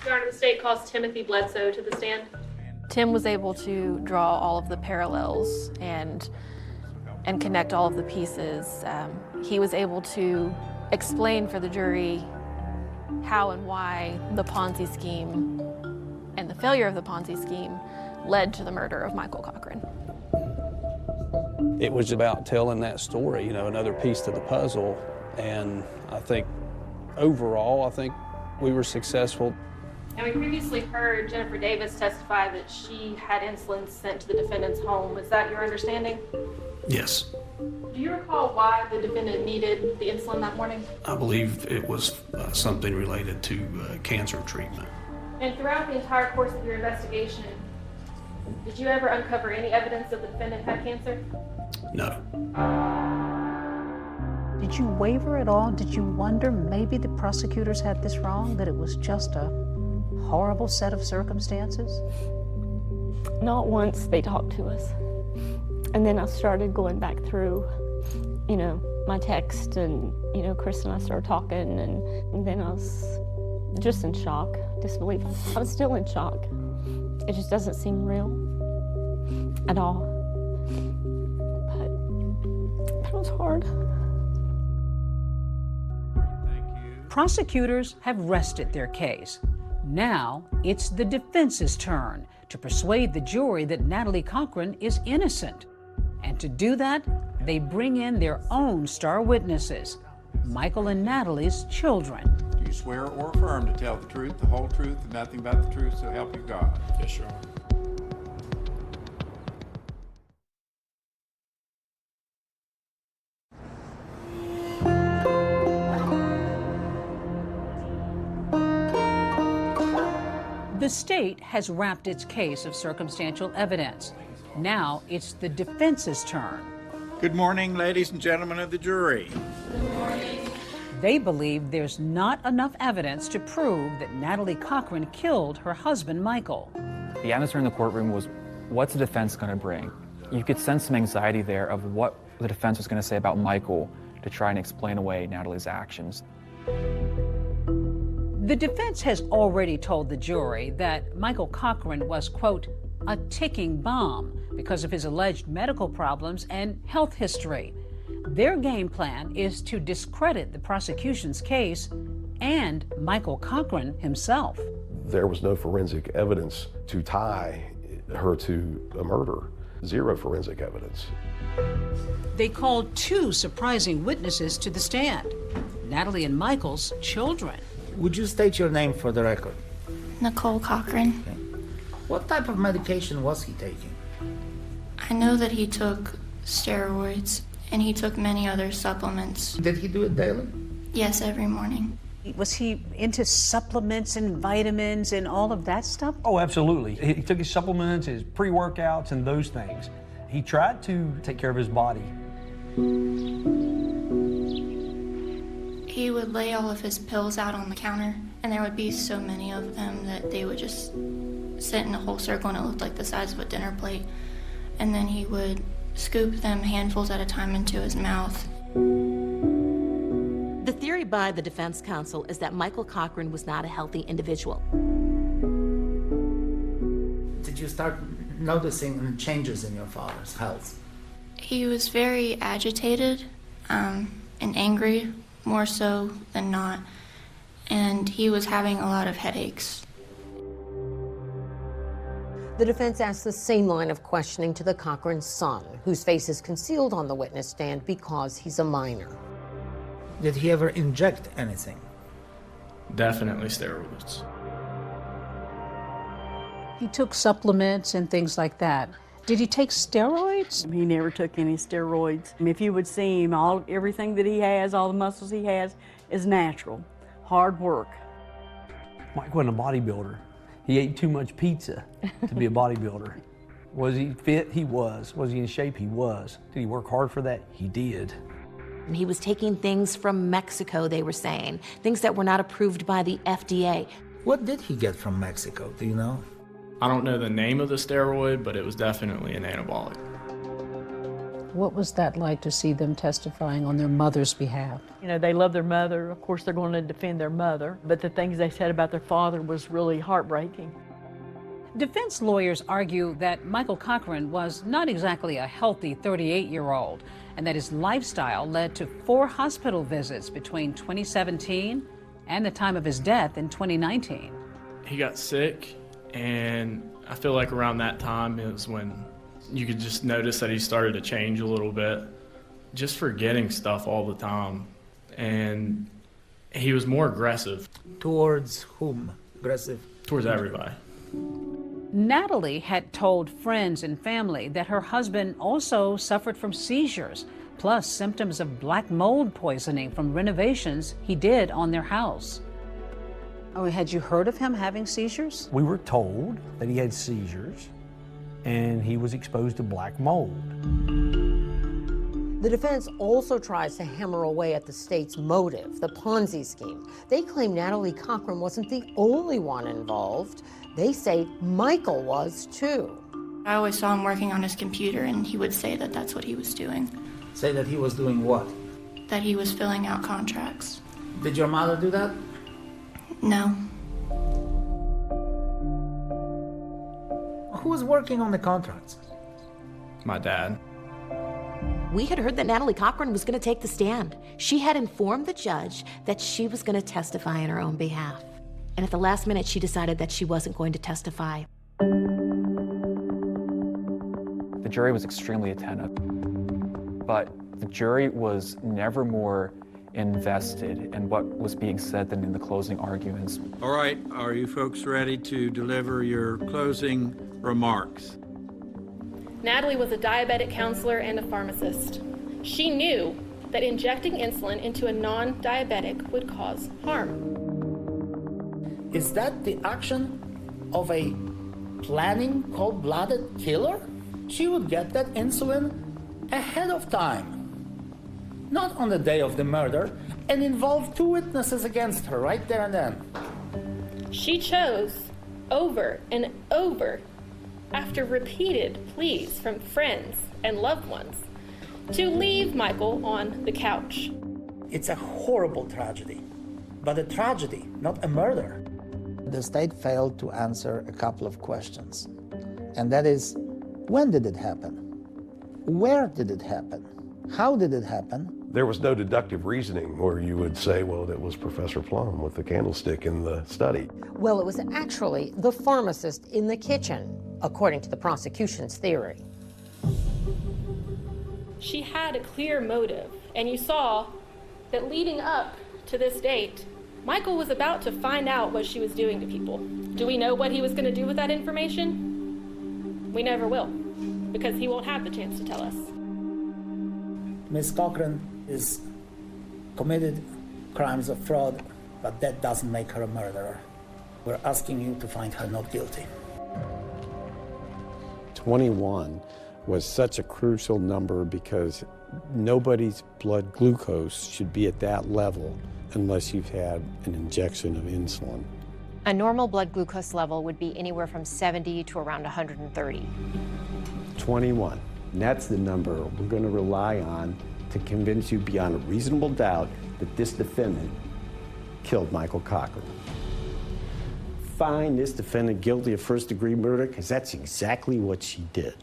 Your Honor, the state calls Timothy Bledsoe to the stand.
Tim was able to draw all of the parallels and connect all of the pieces. He was able to explain for the jury how and why the Ponzi scheme and the failure of the Ponzi scheme led to the murder of Michael Cochran.
It was about telling that story, another piece to the puzzle. And I think overall, we were successful.
And we previously heard Jennifer Davis testify that she had insulin sent to the defendant's home. Is that your understanding?
Yes.
Do you recall why the defendant needed the insulin that morning?
I believe it was something related to cancer treatment.
And throughout the entire course of your investigation, did you ever uncover any evidence that the defendant had cancer?
No.
Did you waver at all? Did you wonder maybe the prosecutors had this wrong, that it was just a horrible set of circumstances?
Not once they talked to us. And then I started going back through, my text, and, Chris and I started talking, and then I was just in shock, disbelief. I was still in shock. It just doesn't seem real at all. But it was hard.
Prosecutors have rested their case. Now it's the defense's turn to persuade the jury that Natalie Cochran is innocent. And to do that, they bring in their own star witnesses, Michael and Natalie's children.
Do you swear or affirm to tell the truth, the whole truth, and nothing but the truth, so help you God?
Yes, Your Honor.
The state has wrapped its case of circumstantial evidence. Now it's the defense's turn.
Good morning, ladies and gentlemen of the jury.
They believe there's not enough evidence to prove that Natalie Cochran killed her husband, Michael.
The atmosphere in the courtroom was, what's the defense going to bring? You could sense some anxiety there of what the defense was going to say about Michael to try and explain away Natalie's actions.
The defense has already told the jury that Michael Cochran was, quote, a ticking bomb because of his alleged medical problems and health history. Their game plan is to discredit the prosecution's case and Michael Cochran himself.
There was no forensic evidence to tie her to a murder. Zero forensic evidence.
They called two surprising witnesses to the stand, Natalie and Michael's children.
Would you state your name for the record?
Nicole Cochran.
Okay. What type of medication was he taking?
I know that he took steroids and he took many other supplements.
Did he do it daily?
Yes, every morning.
Was he into supplements and vitamins and all of that stuff?
Oh, absolutely. He took his supplements, his pre-workouts, and those things. He tried to take care of his body.
He would lay all of his pills out on the counter, and there would be so many of them that they would just sit in a whole circle, and it looked like the size of a dinner plate. And then he would scoop them handfuls at a time into his mouth.
The theory by the defense counsel is that Michael Cochran was not a healthy individual.
Did you start noticing changes in your father's health?
He was very agitated and angry, more so than not, and he was having a lot of headaches.
The defense asked the same line of questioning to the Cochran son, whose face is concealed on the witness stand because he's a minor.
Did he ever inject anything?
Definitely steroids.
He took supplements and things like that. Did he take steroids?
He never took any steroids. If you would see him, everything that he has, all the muscles he has, is natural, hard work.
Mike wasn't a bodybuilder. He ate too much pizza to be a bodybuilder. Was he fit? He was. Was he in shape? He was. Did he work hard for that? He did.
And he was taking things from Mexico, they were saying, things that were not approved by the FDA.
What did he get from Mexico, do you know?
I don't know the name of the steroid, but it was definitely an anabolic.
What was that like to see them testifying on their mother's behalf?
You know, they love their mother. Of course, they're going to defend their mother, but the things they said about their father was really heartbreaking.
Defense lawyers argue that Michael Cochran was not exactly a healthy 38-year-old and that his lifestyle led to 4 hospital visits between 2017 and the time of his death in 2019.
He got sick, and I feel like around that time is when you could just notice that he started to change a little bit, just forgetting stuff all the time. And he was more aggressive.
Towards whom? Aggressive?
Towards everybody.
Natalie had told friends and family that her husband also suffered from seizures, plus symptoms of black mold poisoning from renovations he did on their house.
Oh, had you heard of him having seizures?
We were told that he had seizures and he was exposed to black mold.
The defense also tries to hammer away at the state's motive, the Ponzi scheme. They claim Natalie Cochran wasn't the only one involved. They say Michael was too.
I always saw him working on his computer, and he would say that that's what he was doing.
Say that he was doing what?
That he was filling out contracts.
Did your mother do that?
No.
Who was working on the contracts?
My dad.
We had heard that Natalie Cochran was going to take the stand. She had informed the judge that she was going to testify in her own behalf. And at the last minute, she decided that she wasn't going to testify.
The jury was extremely attentive, but the jury was never more invested in what was being said than in the closing arguments.
All right, are you folks ready to deliver your closing remarks?
Natalie was a diabetic counselor and a pharmacist. She knew that injecting insulin into a non-diabetic would cause harm.
Is that the action of a planning cold-blooded killer? She would get that insulin ahead of time, not on the day of the murder, and involve 2 witnesses against her right there and then.
She chose over and over, after repeated pleas from friends and loved ones, to leave Michael on the couch.
It's a horrible tragedy, but a tragedy, not a murder. The state failed to answer a couple of questions, and that is, when did it happen? Where did it happen? How did it happen?
There was no deductive reasoning where you would say, well, it was Professor Plum with the candlestick in the study.
Well, it was actually the pharmacist in the kitchen, according to the prosecution's theory.
She had a clear motive, and you saw that leading up to this date, Michael was about to find out what she was doing to people. Do we know what he was going to do with that information? We never will, because he won't have the chance to tell us.
Ms. Cochran is committed crimes of fraud, but that doesn't make her a murderer. We're asking you to find her not guilty.
21 was such a crucial number because nobody's blood glucose should be at that level unless you've had an injection of insulin.
A normal blood glucose level would be anywhere from 70 to around 130.
21. And that's the number we're going to rely on to convince you beyond a reasonable doubt that this defendant killed Michael Cochran. Find this defendant guilty of first-degree murder, because that's exactly what she did.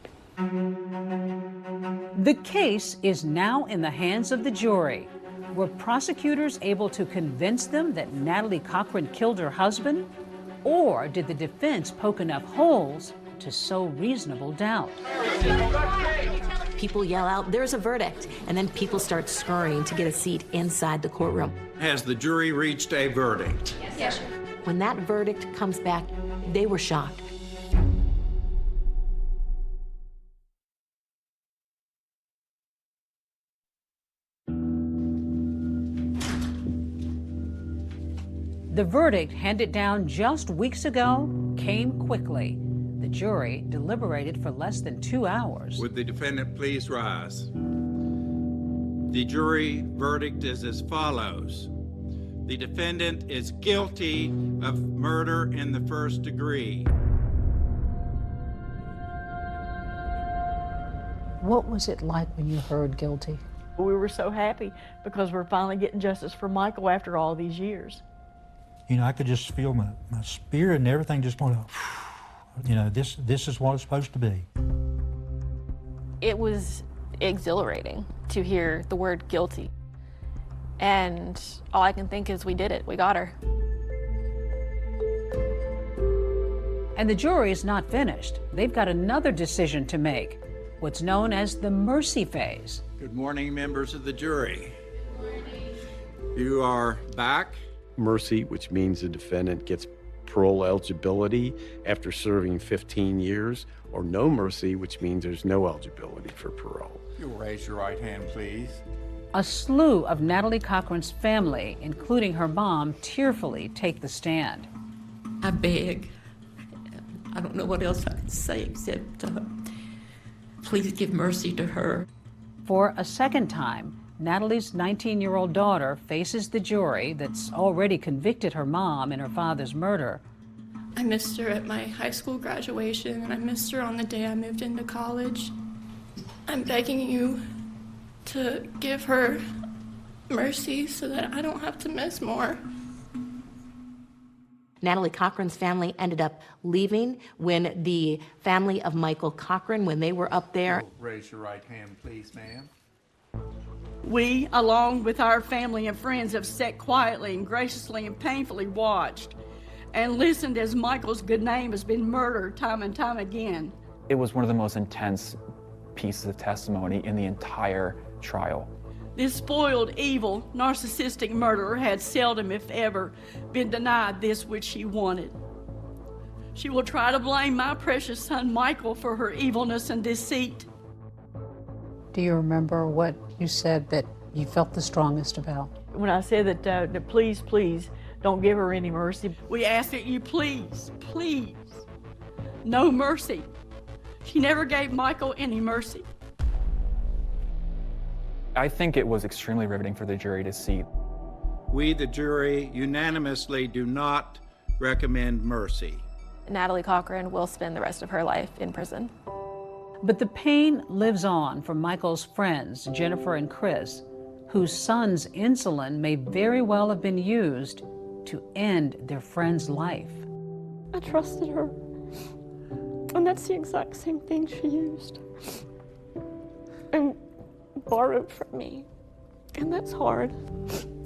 The case is now in the hands of the jury. Were prosecutors able to convince them that Natalie Cochran killed her husband? Or did the defense poke enough holes to sow reasonable doubt?
People yell out, "There's a verdict," and then people start scurrying to get a seat inside the courtroom.
Has the jury reached a verdict?
Yes. When that verdict comes back, they were shocked.
The verdict, handed down just weeks ago, came quickly. The jury deliberated for less than 2 hours.
Would the defendant please rise? The jury verdict is as follows. The defendant is guilty of murder in the first degree.
What was it like when you heard guilty?
We were so happy because we're finally getting justice for Michael after all these years.
You know, I could just feel my spirit and everything just went, you know, this is what it's supposed to be.
It was exhilarating to hear the word guilty. And all I can think is we did it. We got her.
And the jury is not finished. They've got another decision to make, what's known as the mercy phase.
Good morning, members of the jury. Good morning. You are back.
Mercy, which means the defendant gets parole eligibility after serving 15 years, or no mercy, which means there's no eligibility for parole.
You'll raise your right hand, please.
A slew of Natalie Cochran's family, including her mom, tearfully take the stand.
I beg. I don't know what else I can say except please give mercy to her.
For a second time, Natalie's 19-year-old daughter faces the jury that's already convicted her mom in her father's murder.
I missed her at my high school graduation, and I missed her on the day I moved into college. I'm begging you to give her mercy so that I don't have to miss more.
Natalie Cochran's family ended up leaving when the family of Michael Cochran, when they were up there.
Raise your right hand, please, ma'am.
We, along with our family and friends, have sat quietly and graciously and painfully watched and listened as Michael's good name has been murdered time and time again.
It was one of the most intense pieces of testimony in the entire trial.
This spoiled, evil, narcissistic murderer had seldom, if ever, been denied this which she wanted. She will try to blame my precious son Michael for her evilness and deceit.
Do you remember what you said that you felt the strongest about?
When I said that please, please, don't give her any mercy, we ask that you please, please, no mercy. She never gave Michael any mercy.
I think it was extremely riveting for the jury to see.
We, the jury, unanimously do not recommend mercy.
Natalie Cochran will spend the rest of her life in prison.
But the pain lives on for Michael's friends, Jennifer and Chris, whose son's insulin may very well have been used to end their friend's life.
I trusted her, and that's the exact same thing she used and borrowed from me, and that's hard,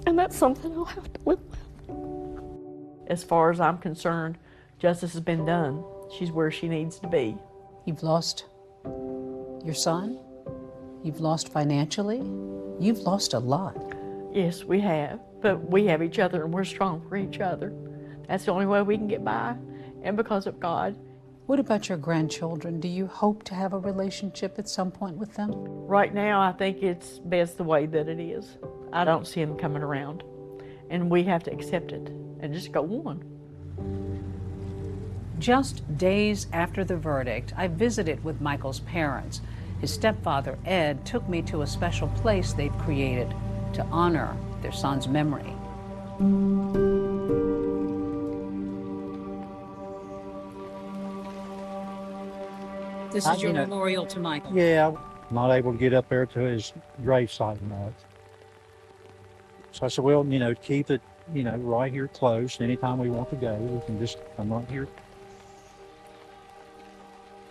and that's something I'll have to live with.
As far as I'm concerned, justice has been done. She's where she needs to be.
You've lost your son? You've lost financially? You've lost a lot.
Yes, we have, but we have each other and we're strong for each other. That's the only way we can get by, and because of God.
What about your grandchildren? Do you hope to have a relationship at some point with them?
Right now, I think it's best the way that it is. I don't see them coming around, and we have to accept it and just go on.
Just days after the verdict, I visited with Michael's parents. His stepfather, Ed, took me to a special place they've created to honor their son's memory. This is your memorial to Michael?
Yeah, I'm not able to get up there to his gravesite much. So I said, well, you know, keep it, you know, right here close. Anytime we want to go, we can just come right here.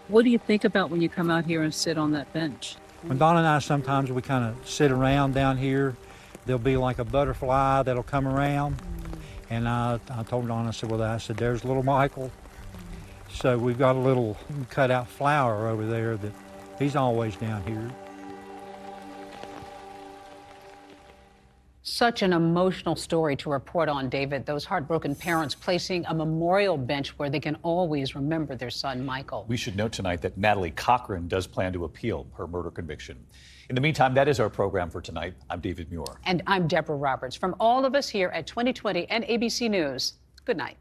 What do you think about when you come out here and sit on that bench?
When Donna and I sometimes we kind of sit around down here, there'll be like a butterfly that'll come around. And I told Donna, I said, there's little Michael. So we've got a little cutout flower over there that he's always down here.
Such an emotional story to report on, David. Those heartbroken parents placing a memorial bench where they can always remember their son, Michael.
We should note tonight that Natalie Cochran does plan to appeal her murder conviction. In the meantime, that is our program for tonight. I'm David Muir.
And I'm Deborah Roberts. From all of us here at 2020 and ABC News, good night.